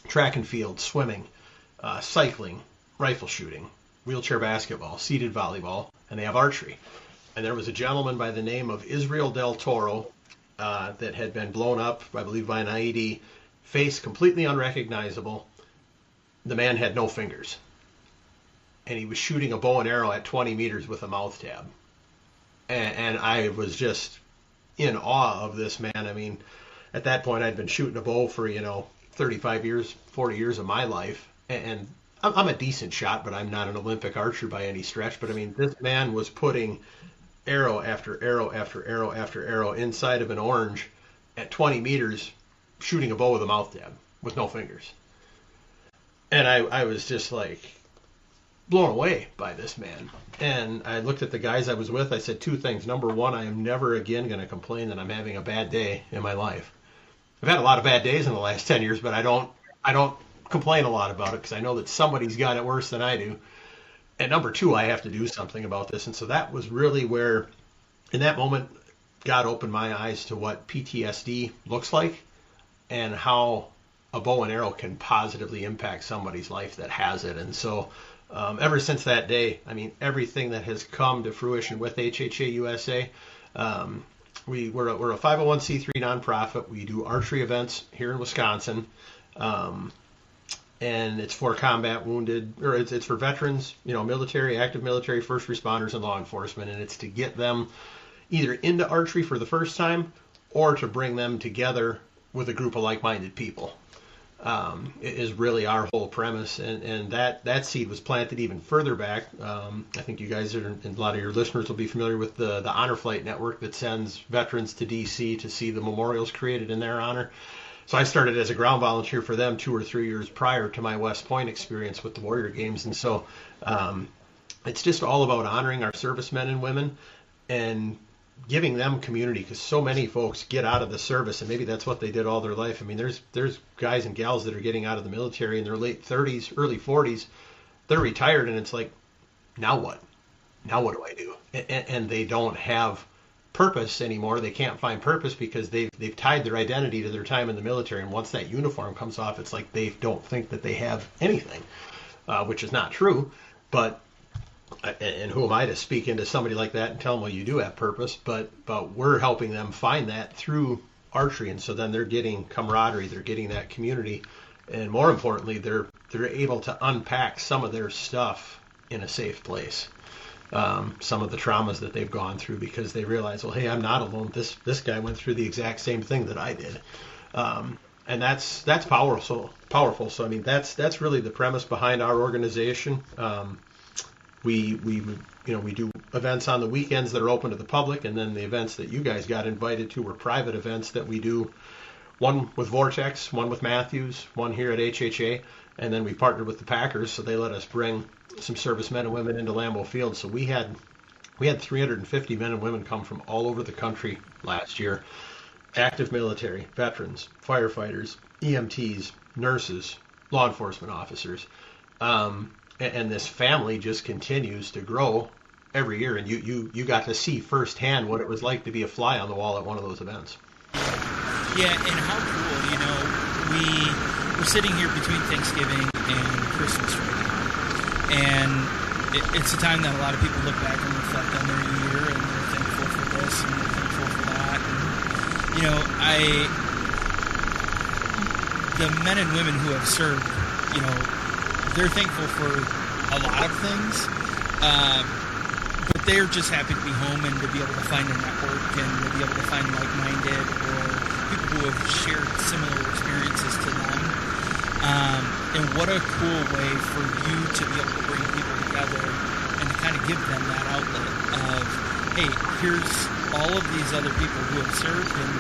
track and field, swimming, cycling, rifle shooting, wheelchair basketball, seated volleyball, and they have archery. And there was a gentleman by the name of Israel Del Toro that had been blown up, I believe, by an IED, face completely unrecognizable. The man had no fingers. And he was shooting a bow and arrow at 20 meters with a mouth tab. And I was just in awe of this man. I mean, at that point, I'd been shooting a bow for, 35 years, 40 years of my life. And I'm a decent shot, but I'm not an Olympic archer by any stretch. But, I mean, this man was putting arrow after arrow after arrow after arrow inside of an orange at 20 meters, shooting a bow with a mouth tab with no fingers. And I was just like blown away by this man. And I looked at the guys I was with. I said two things. Number one, I am never again going to complain that I'm having a bad day in my life. I've had a lot of bad days in the last 10 years, but I don't complain a lot about it because I know that somebody's got it worse than I do. And number two, I have to do something about this. And so that was really where, in that moment, God opened my eyes to what PTSD looks like and how a bow and arrow can positively impact somebody's life that has it. And so ever since that day, I mean, everything that has come to fruition with HHA USA, we're a 501c3 nonprofit. We do archery events here in Wisconsin, and it's for combat wounded, or it's for veterans, military, active military, first responders, and law enforcement, and it's to get them either into archery for the first time or to bring them together with a group of like-minded people. Is really our whole premise, and that seed was planted even further back. I think you guys and a lot of your listeners will be familiar with the Honor Flight Network that sends veterans to D.C. to see the memorials created in their honor. So I started as a ground volunteer for them 2 or 3 years prior to my West Point experience with the Warrior Games, and so it's just all about honoring our servicemen and women and giving them community, because so many folks get out of the service and maybe that's what they did all their life. I mean, there's guys and gals that are getting out of the military in their late 30s, early 40s. They're retired, and it's like, now what? Now what do I do? And they don't have purpose anymore. They can't find purpose because they've tied their identity to their time in the military. And once that uniform comes off, it's like they don't think that they have anything, which is not true. But and who am I to speak into somebody like that and tell them, well, you do have purpose, but we're helping them find that through archery. And so then they're getting camaraderie, they're getting that community, and more importantly, they're able to unpack some of their stuff in a safe place. Some of the traumas that they've gone through, because they realize, well, hey, I'm not alone. This guy went through the exact same thing that I did. And that's powerful. So I mean, that's really the premise behind our organization. We do events on the weekends that are open to the public, and then the events that you guys got invited to were private events that we do. One with V3X, one with Matthews, one here at HHA, and then we partnered with the Packers, so they let us bring some servicemen and women into Lambeau Field. So we had 350 men and women come from all over the country last year. Active military, veterans, firefighters, EMTs, nurses, law enforcement officers. And this family just continues to grow every year. And you got to see firsthand what it was like to be a fly on the wall at one of those events. Yeah, and how cool, we're sitting here between Thanksgiving and Christmas right now. And it's a time that a lot of people look back and reflect on their year, and they're thankful for this and they're thankful for that. And, the men and women who have served, they're thankful for a lot of things, but they're just happy to be home and to be able to find a network and to be able to find like-minded or people who have shared similar experiences to them. And what a cool way for you to be able to bring people together and to kind of give them that outlet of, hey, here's all of these other people who have served, and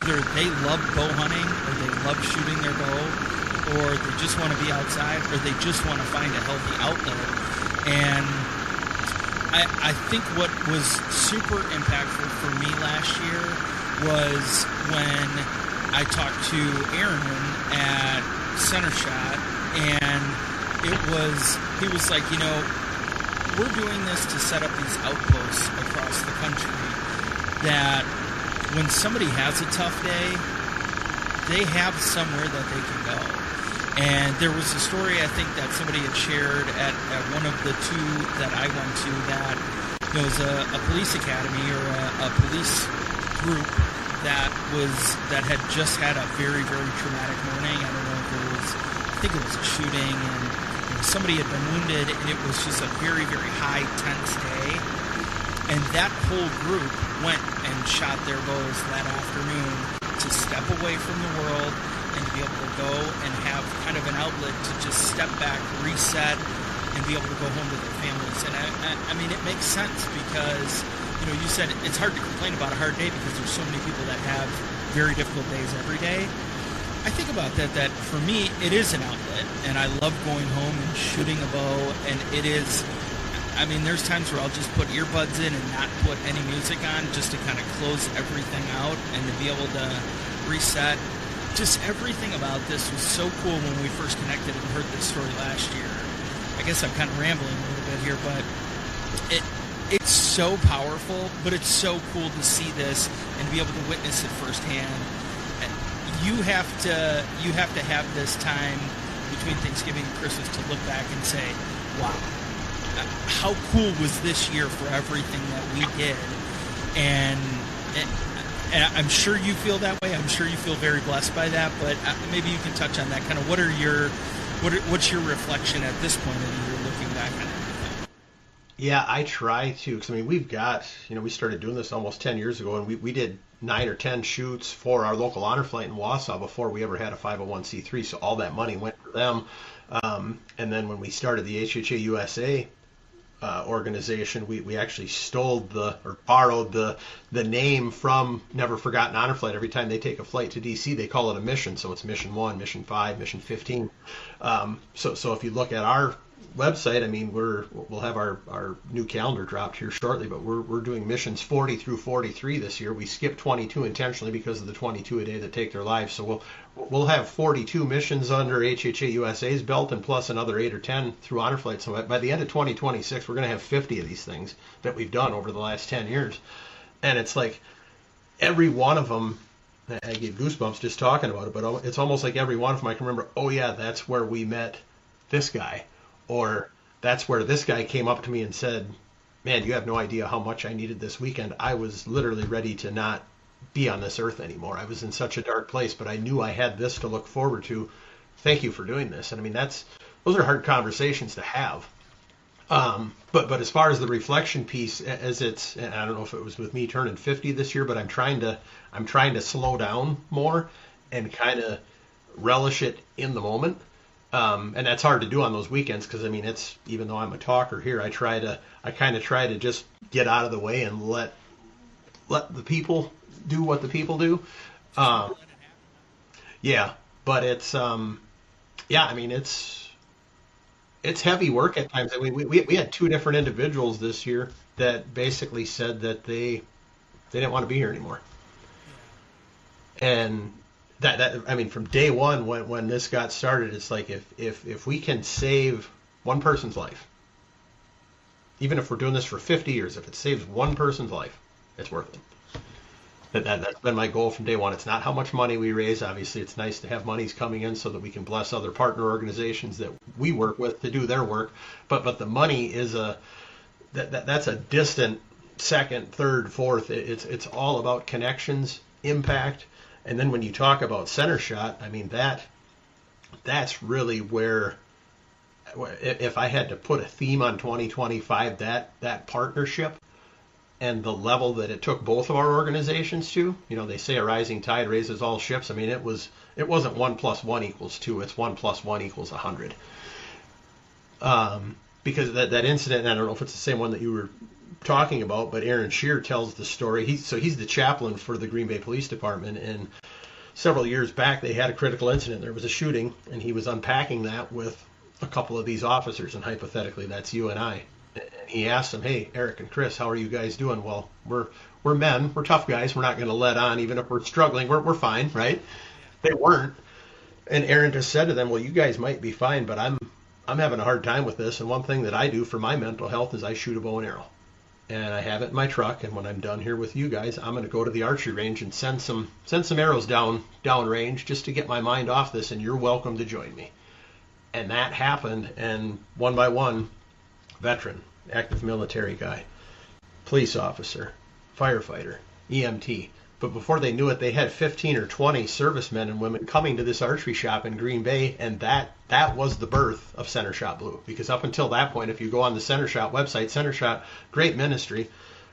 either they love bow hunting or they love shooting their bow, or they just want to be outside, or they just want to find a healthy outlet. And I think what was super impactful for me last year was when I talked to Aaron at Center Shot, and he was like, we're doing this to set up these outposts across the country that when somebody has a tough day, they have somewhere that they can go. And there was a story, I think, that somebody had shared at one of the two that I went to, that there was a police academy or a police group that had just had a very, very traumatic morning. I don't know if I think it was a shooting, and somebody had been wounded, and it was just a very, very high, tense day. And that whole group went and shot their bows that afternoon to step away from the world and to be able to go and have kind of an outlet to just step back, reset, and be able to go home to their families. And I mean, it makes sense because, you said it's hard to complain about a hard day because there's so many people that have very difficult days every day. I think about that for me, it is an outlet, and I love going home and shooting a bow, and it is, I mean, there's times where I'll just put earbuds in and not put any music on just to kind of close everything out and to be able to reset. Just everything about this was so cool when we first connected and heard this story last year. I guess I'm kind of rambling a little bit here, but it's so powerful, but it's so cool to see this and be able to witness it firsthand. You have to have this time between Thanksgiving and Christmas to look back and say, wow, how cool was this year for everything that we did? And I'm sure you feel that way. I'm sure you feel very blessed by that, but maybe you can touch on that. Kind of what's your reflection at this point of the year looking back on everything? Yeah, I try to, because I mean, we've got, we started doing this almost 10 years ago, and we did 9 or 10 shoots for our local honor flight in Wausau before we ever had a 501c3. So all that money went to them. And then when we started the HHA USA organization, we actually stole or borrowed the name from Never Forgotten Honor Flight. Every time they take a flight to DC, they call it a mission. So it's Mission 1, Mission 5, Mission 15. So if you look at our website, I mean, we'll have our new calendar dropped here shortly, but we're doing missions 40 through 43 this year. We skipped 22 intentionally because of the 22 a day that take their lives. So we'll have 42 missions under HHA USA's belt, and plus another 8 or 10 through honor flight. So by the end of 2026, we're going to have 50 of these things that we've done over the last 10 years. And it's like every one of them, I get goosebumps just talking about it, but it's almost like every one of them I can remember, oh yeah, that's where we met this guy. Or that's where this guy came up to me and said, man, you have no idea how much I needed this weekend. I was literally ready to not be on this earth anymore. I was in such a dark place, but I knew I had this to look forward to. Thank you for doing this. And I mean, those are hard conversations to have. But as far as the reflection piece, as it's, and I don't know if it was with me turning 50 this year, but I'm trying to slow down more and kind of relish it in the moment. And that's hard to do on those weekends because I mean, it's, even though I'm a talker here, I kind of try to just get out of the way and let the people do what the people do. Yeah, but it's I mean, it's heavy work at times. I mean, we had two different individuals this year that basically said that they didn't want to be here anymore, and that I mean, from day one when this got started, it's like if we can save one person's life, even if we're doing this for 50 years, if it saves one person's life, it's worth it. That's been my goal from day one. It's not how much money we raise. Obviously, it's nice to have monies coming in so that we can bless other partner organizations that we work with to do their work. But the money is that's a distant second, third, fourth. It's all about connections, impact. And then when you talk about center shot, I mean, that's really where, if I had to put a theme on 2025, that partnership and the level that it took both of our organizations to, they say a rising tide raises all ships. I mean, it wasn't 1 + 1 = 2. It's 1 + 1 = 100. Because that incident, and I don't know if it's the same one that you were talking about, but Aaron Scheer tells the story. He's the chaplain for the Green Bay Police Department, and several years back they had a critical incident. There was a shooting, and he was unpacking that with a couple of these officers, and hypothetically that's you and I. And he asked them, "Hey, Eric and Chris, how are you guys doing?" Well, we're men, we're tough guys. We're not going to let on, even if we're struggling. We're fine, right? They weren't, and Aaron just said to them, "Well, you guys might be fine, but I'm having a hard time with this. And one thing that I do for my mental health is I shoot a bow and arrow. And I have it in my truck, and when I'm done here with you guys, I'm going to go to the archery range and send some arrows down range just to get my mind off this, and you're welcome to join me." And that happened, and one by one, veteran, active military guy, police officer, firefighter, EMT. But before they knew it, they had 15 or 20 servicemen and women coming to this archery shop in Green Bay, and that was the birth of Center Shot Blue. Because up until that point, if you go on the Center Shot website, Center Shot, great ministry,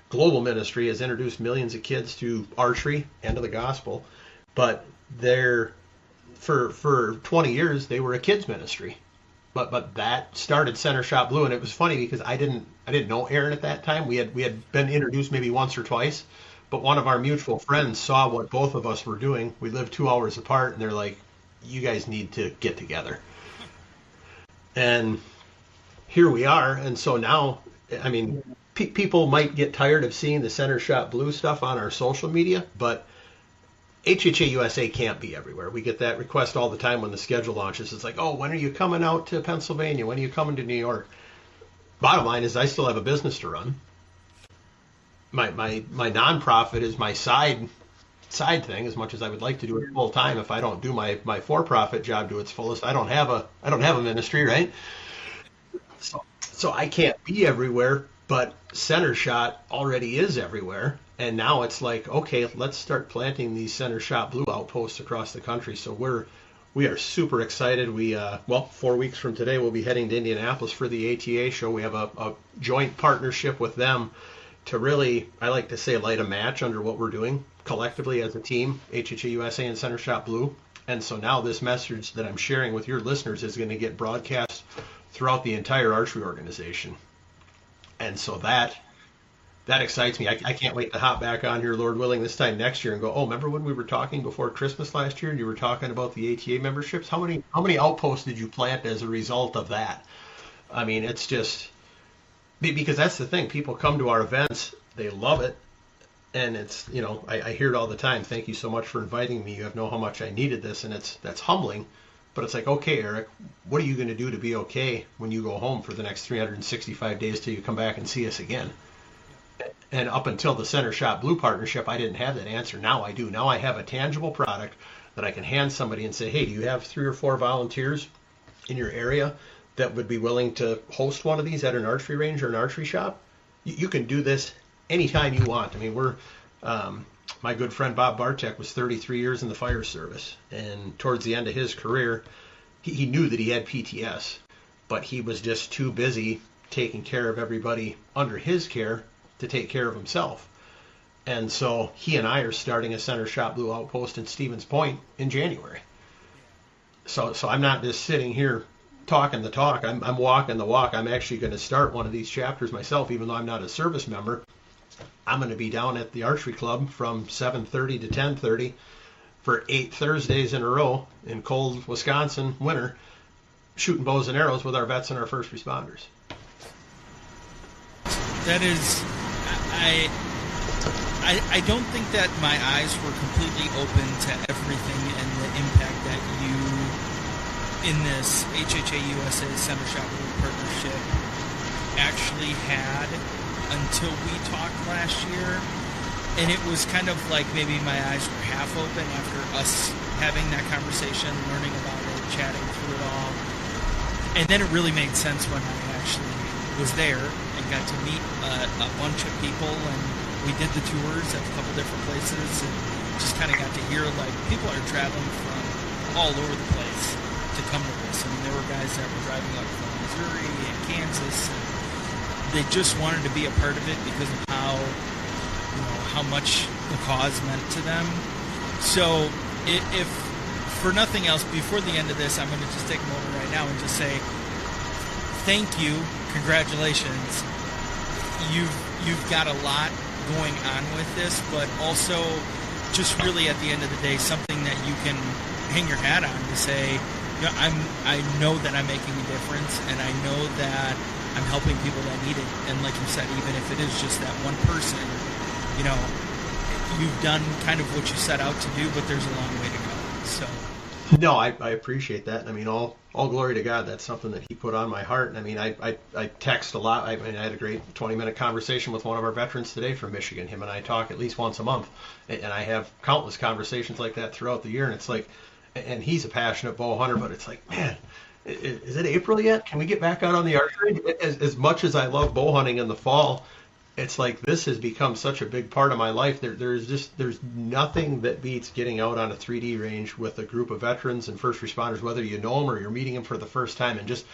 global ministry, has introduced millions of kids to archery and to the gospel. But for 20 years, they were a kids ministry. But that started Center Shot Blue, and it was funny because I didn't know Aaron at that time. We had been introduced maybe once or twice. But one of our mutual friends saw what both of us were doing. We lived 2 hours apart, and they're like, "You guys need to get together." And here we are. And so now, I mean, people might get tired of seeing the Center Shot Blue stuff on our social media, but HHA USA can't be everywhere. We get that request all the time when the schedule launches. It's like, "Oh, when are you coming out to Pennsylvania? When are you coming to New York?" Bottom line is I still have a business to run. My nonprofit is my side thing. As much as I would like to do it full time, if I don't do my for-profit job to its fullest, I don't have a ministry, right? So I can't be everywhere, but Center Shot already is everywhere, and now it's like, okay, let's start planting these Center Shot Blue outposts across the country. So we are super excited. We 4 weeks from today, we'll be heading to Indianapolis for the ATA show. We have a joint partnership with them to really, I like to say, light a match under what we're doing collectively as a team, HHA USA and Center Shop Blue. And so now this message that I'm sharing with your listeners is going to get broadcast throughout the entire archery organization. And so that excites me. I can't wait to hop back on here, Lord willing, this time next year and go, oh, remember when we were talking before Christmas last year and you were talking about the ATA memberships? How many outposts did you plant as a result of that? I mean, it's just, because that's the thing. People come to our events, they love it, and it's, I hear it all the time. Thank you so much for inviting me. You have know how much I needed this, and that's humbling. But it's like, okay, Eric, what are you going to do to be okay when you go home for the next 365 days till you come back and see us again? And up until the Center Shop Blue partnership, I didn't have that answer. Now I do. Now I have a tangible product that I can hand somebody and say, hey, do you have 3 or 4 volunteers in your area that would be willing to host one of these at an archery range or an archery shop? You can do this anytime you want. I mean, my good friend Bob Bartek was 33 years in the fire service. And towards the end of his career, he knew that he had PTS, but he was just too busy taking care of everybody under his care to take care of himself. And so he and I are starting a Center Shop Blue outpost in Stevens Point in January. So I'm not just sitting here talking the talk. I'm walking the walk. I'm actually going to start one of these chapters myself, even though I'm not a service member. I'm going to be down at the archery club from 7:30 to 10:30 for 8 Thursdays in a row in cold Wisconsin winter, shooting bows and arrows with our vets and our first responders. That is, I don't think that my eyes were completely open to everything and the impact that you, in this HHA USA Center Shop partnership, actually had until we talked last year. And it was kind of like maybe my eyes were half open after us having that conversation, learning about it, chatting through it all. And then it really made sense when I actually was there and got to meet a bunch of people, and we did the tours at a couple different places and just kind of got to hear, like, people are traveling from all over the place to come to this. I mean, there were guys that were driving up from Missouri and Kansas, and they just wanted to be a part of it because of how much the cause meant to them. So if for nothing else, before the end of this, I'm going to just take a moment right now and just say thank you, congratulations. You've got a lot going on with this, but also just really at the end of the day, something that you can hang your hat on to say, I know that I'm making a difference, and I know that I'm helping people that need it. And like you said, even if it is just that one person, you've done kind of what you set out to do, but there's a long way to go. So. No, I appreciate that. I mean, all glory to God. That's something that he put on my heart. And I mean, I text a lot. I had a great 20-minute conversation with one of our veterans today from Michigan. Him and I talk at least once a month. And I have countless conversations like that throughout the year. And it's like, and he's a passionate bow hunter, but it's like, man, is it April yet? Can we get back out on the archery? As much as I love bow hunting in the fall, it's like this has become such a big part of my life. There's nothing that beats getting out on a 3D range with a group of veterans and first responders, whether you know them or you're meeting them for the first time, and just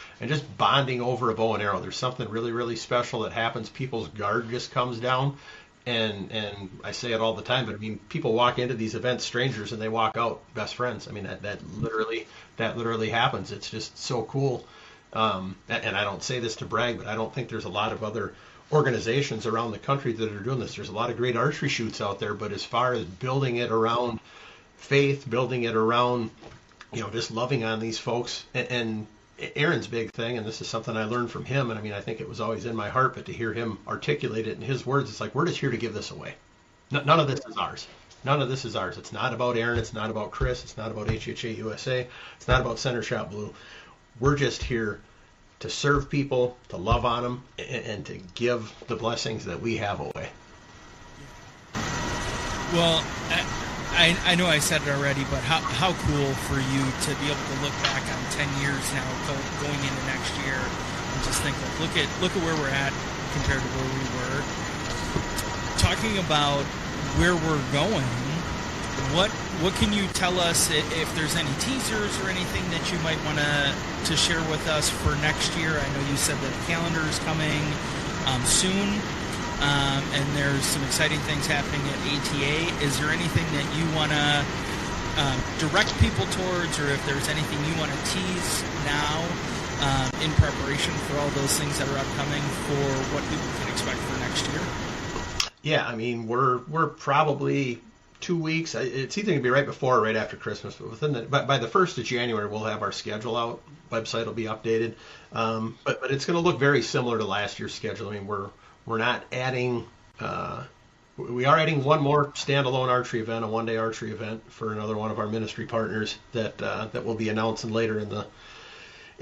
bonding over a bow and arrow. There's something really, really special that happens. People's guard just comes down, and I say it all the time, but I mean, people walk into these events strangers and they walk out best friends. I mean, that literally happens. It's just so cool. And I don't say this to brag, but I don't think there's a lot of other organizations around the country that are doing this. There's a lot of great archery shoots out there, but as far as building it around faith, building it around, just loving on these folks, and Aaron's big thing, and this is something I learned from him, and I mean, I think it was always in my heart, but to hear him articulate it in his words, it's like, we're just here to give this away. None of this is ours. None of this is ours. It's not about Aaron. It's not about Chris. It's not about HHA USA. It's not about Center Shop Blue. We're just here to serve people, to love on them, and to give the blessings that we have away. Well, I know I said it already, but how cool for you to be able to look back on 10 years now, going into next year, and just think, look at where we're at compared to where we were. Talking about where we're going, what can you tell us if there's any teasers or anything that you might want to share with us for next year? I know you said that the calendar is coming soon, and there's some exciting things happening at ATA. Is there anything that you want to direct people towards, or if there's anything you want to tease now in preparation for all those things that are upcoming for what people can expect for next year? Yeah, I mean, we're probably 2 weeks. It's either going to be right before or right after Christmas, but by the 1st of January, we'll have our schedule out. Website will be updated. But it's going to look very similar to last year's schedule. I mean, we're not adding, we are adding one more standalone archery event, a one-day archery event for another one of our ministry partners that will be announcing later in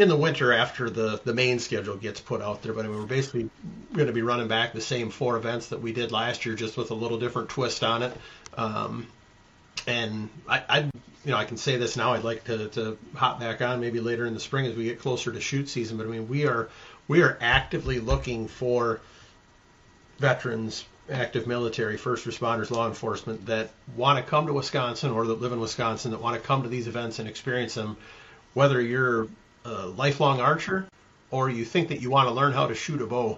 the winter after the main schedule gets put out there. But I mean, we're basically going to be running back the same 4 events that we did last year, just with a little different twist on it. And I can say this now. I'd like to hop back on maybe later in the spring as we get closer to shoot season. But I mean, we are actively looking for veterans, active military, first responders, law enforcement that want to come to Wisconsin or that live in Wisconsin that want to come to these events and experience them, whether you're a lifelong archer or you think that you want to learn how to shoot a bow.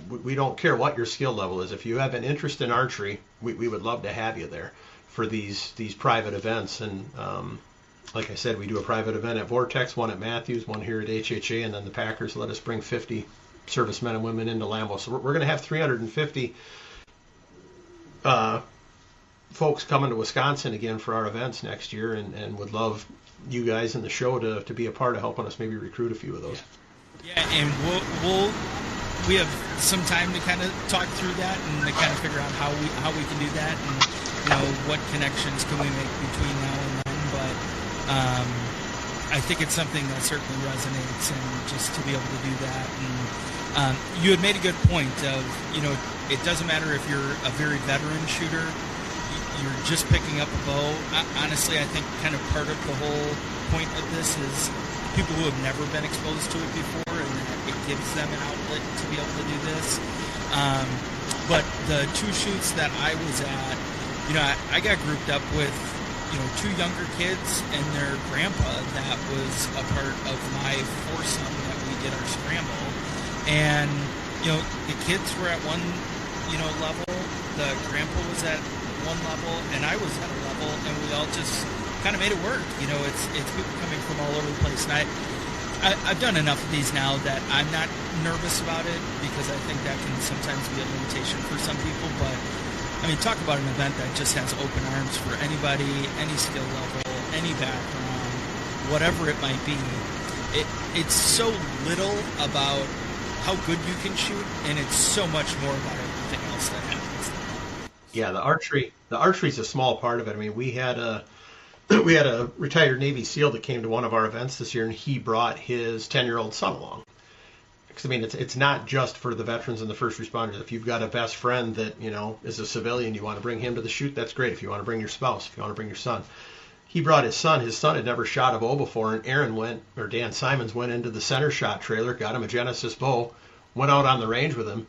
We don't care what your skill level is. If you have an interest in archery, we would love to have you there for these private events. And like I said, we do a private event at V3X, one at Matthews, one here at HHA, and then the Packers let us bring 50 servicemen and women into Lambeau. So we're going to have 350 folks coming to Wisconsin again for our events next year, and would love you guys in the show to be a part of helping us maybe recruit a few of those. Yeah, and we have some time to kind of talk through that and to kind of figure out how we can do that, and what connections can we make between now and then. But I think it's something that certainly resonates, and just to be able to do that. And you had made a good point of it doesn't matter if you're a very veteran shooter, you're just picking up a bow. Honestly, I think kind of part of the whole point of this is people who have never been exposed to it before, and it gives them an outlet to be able to do this. But the 2 shoots that I was at, I got grouped up with 2 younger kids and their grandpa that was a part of my foursome that we did our scramble. And the kids were at one level, the grandpa was at one level, and I was at a level, and we all just kind of made it work. It's people coming from all over the place. And I've done enough of these now that I'm not nervous about it, because I think that can sometimes be a limitation for some people. But I mean, talk about an event that just has open arms for anybody, any skill level, any background, whatever it might be. It's so little about how good you can shoot, and it's so much more about everything else that happens. Yeah, the archery's a small part of it. I mean, we had a retired Navy SEAL that came to one of our events this year, and he brought his 10-year-old son along. Because I mean, it's not just for the veterans and the first responders. If you've got a best friend that is a civilian, you want to bring him to the shoot, that's great. If you want to bring your spouse, if you want to bring your son, he brought his son. His son had never shot a bow before, and Dan Simons went into the center shot trailer, got him a Genesis bow, went out on the range with him.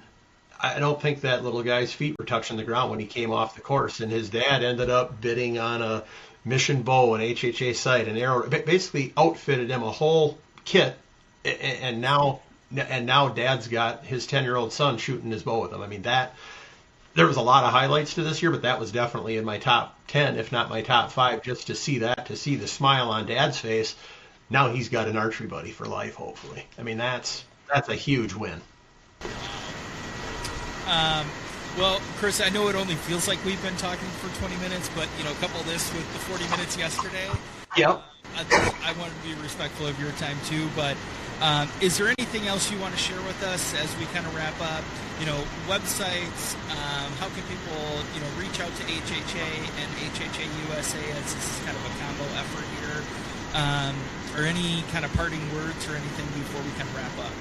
I don't think that little guy's feet were touching the ground when he came off the course, and his dad ended up bidding on a mission bow, an HHA sight, an arrow, basically outfitted him a whole kit, and now Dad's got his 10-year-old son shooting his bow with him. I mean, there was a lot of highlights to this year, but that was definitely in my top 10, if not my top 5, just to see the smile on Dad's face. Now he's got an archery buddy for life, hopefully. I mean, that's a huge win. Well, Chris, I know it only feels like we've been talking for 20 minutes, but, couple this with the 40 minutes yesterday. Yep. I want to be respectful of your time, too, but is there anything else you want to share with us as we kind of wrap up? Websites, how can people, reach out to HHA and HHA USA, as this is kind of a combo effort here, or any kind of parting words or anything before we kind of wrap up?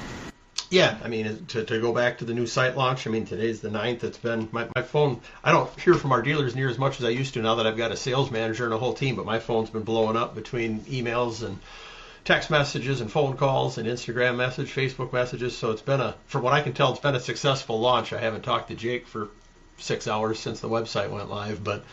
Yeah, I mean, to go back to the new site launch, I mean, today's the 9th. It's been, my phone, I don't hear from our dealers near as much as I used to now that I've got a sales manager and a whole team, but my phone's been blowing up between emails and text messages and phone calls and Instagram message, Facebook messages. So it's been from what I can tell, it's been a successful launch. I haven't talked to Jake for 6 hours since the website went live, but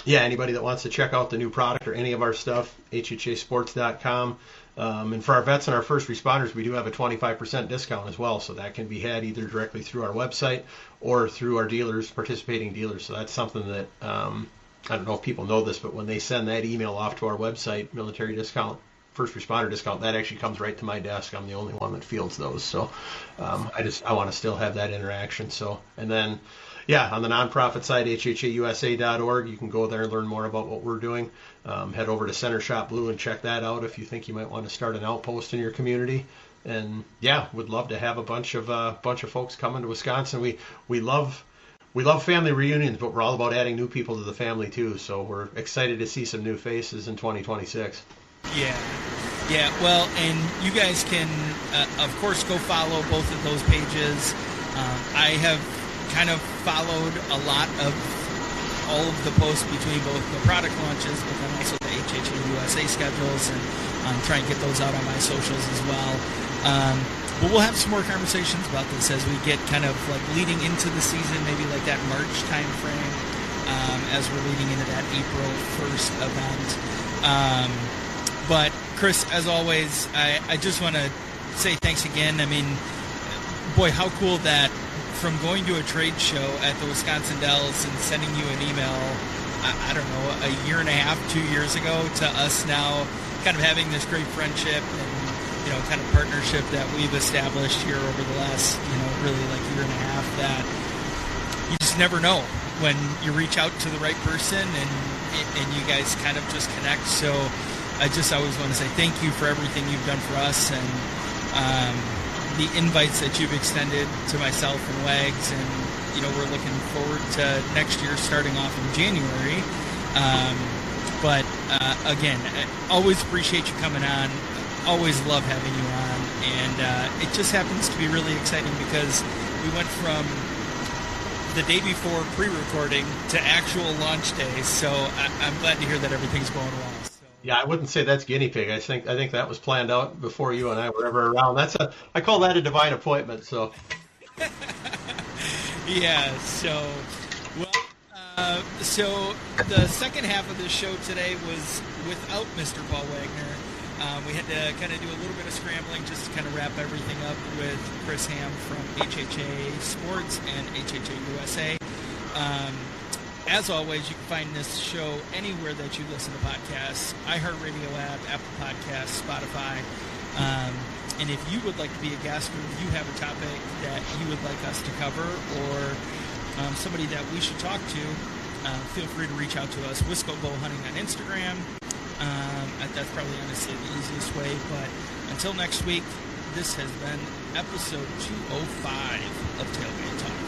yeah, anybody that wants to check out the new product or any of our stuff, HHAsports.com. And for our vets and our first responders, we do have a 25% discount as well. So that can be had either directly through our website or through our dealers, participating dealers. So that's something that, I don't know if people know this, but when they send that email off to our website, military discount, first responder discount, that actually comes right to my desk. I'm the only one that fields those. So I want to still have that interaction. So, and then, yeah, on the nonprofit side, HHAUSA.org, you can go there and learn more about what we're doing. Head over to Center Shop Blue and check that out if you think you might want to start an outpost in your community. And yeah, would love to have a bunch of folks coming to Wisconsin. We love family reunions, but we're all about adding new people to the family too. So we're excited to see some new faces in 2026. Yeah. Well, and you guys can, of course, go follow both of those pages. I have kind of followed a lot of all of the posts between both the product launches, but then also the HHA USA schedules, and try and get those out on my socials as well. But we'll have some more conversations about this as we get kind of like leading into the season, maybe like that March time frame, as we're leading into that April 1st event. But Chris, as always, I just want to say thanks again. I mean, boy, how cool that from going to a trade show at the Wisconsin Dells and sending you an email, I don't know, a year and a half, 2 years ago, to us now kind of having this great friendship and, you know, kind of partnership that we've established here over the last, you know, really like year and a half, that you just never know when you reach out to the right person and you guys kind of just connect. So I just always want to say thank you for everything you've done for us, and the invites that you've extended to myself and Wags, and, you know, we're looking forward to next year starting off in January. But again, I always appreciate you coming on. Always love having you on, and it just happens to be really exciting because we went from the day before pre-recording to actual launch day. So I'm glad to hear that everything's going well. Yeah, I wouldn't say that's guinea pig. I think that was planned out before you and I were ever around. I call that a divine appointment. So. Yeah. So, well, so the second half of the show today was without Mr. Paul Wagner. We had to kind of do a little bit of scrambling just to kind of wrap everything up with Chris Hamm from HHA Sports and HHA USA. As always, you can find this show anywhere that you listen to podcasts: iHeartRadio app, Apple Podcasts, Spotify. And if you would like to be a guest, or if you have a topic that you would like us to cover, or somebody that we should talk to, feel free to reach out to us. Wisco Bow Hunting on Instagram. That's probably honestly the easiest way. But until next week, this has been episode 205 of Tailgate Talk.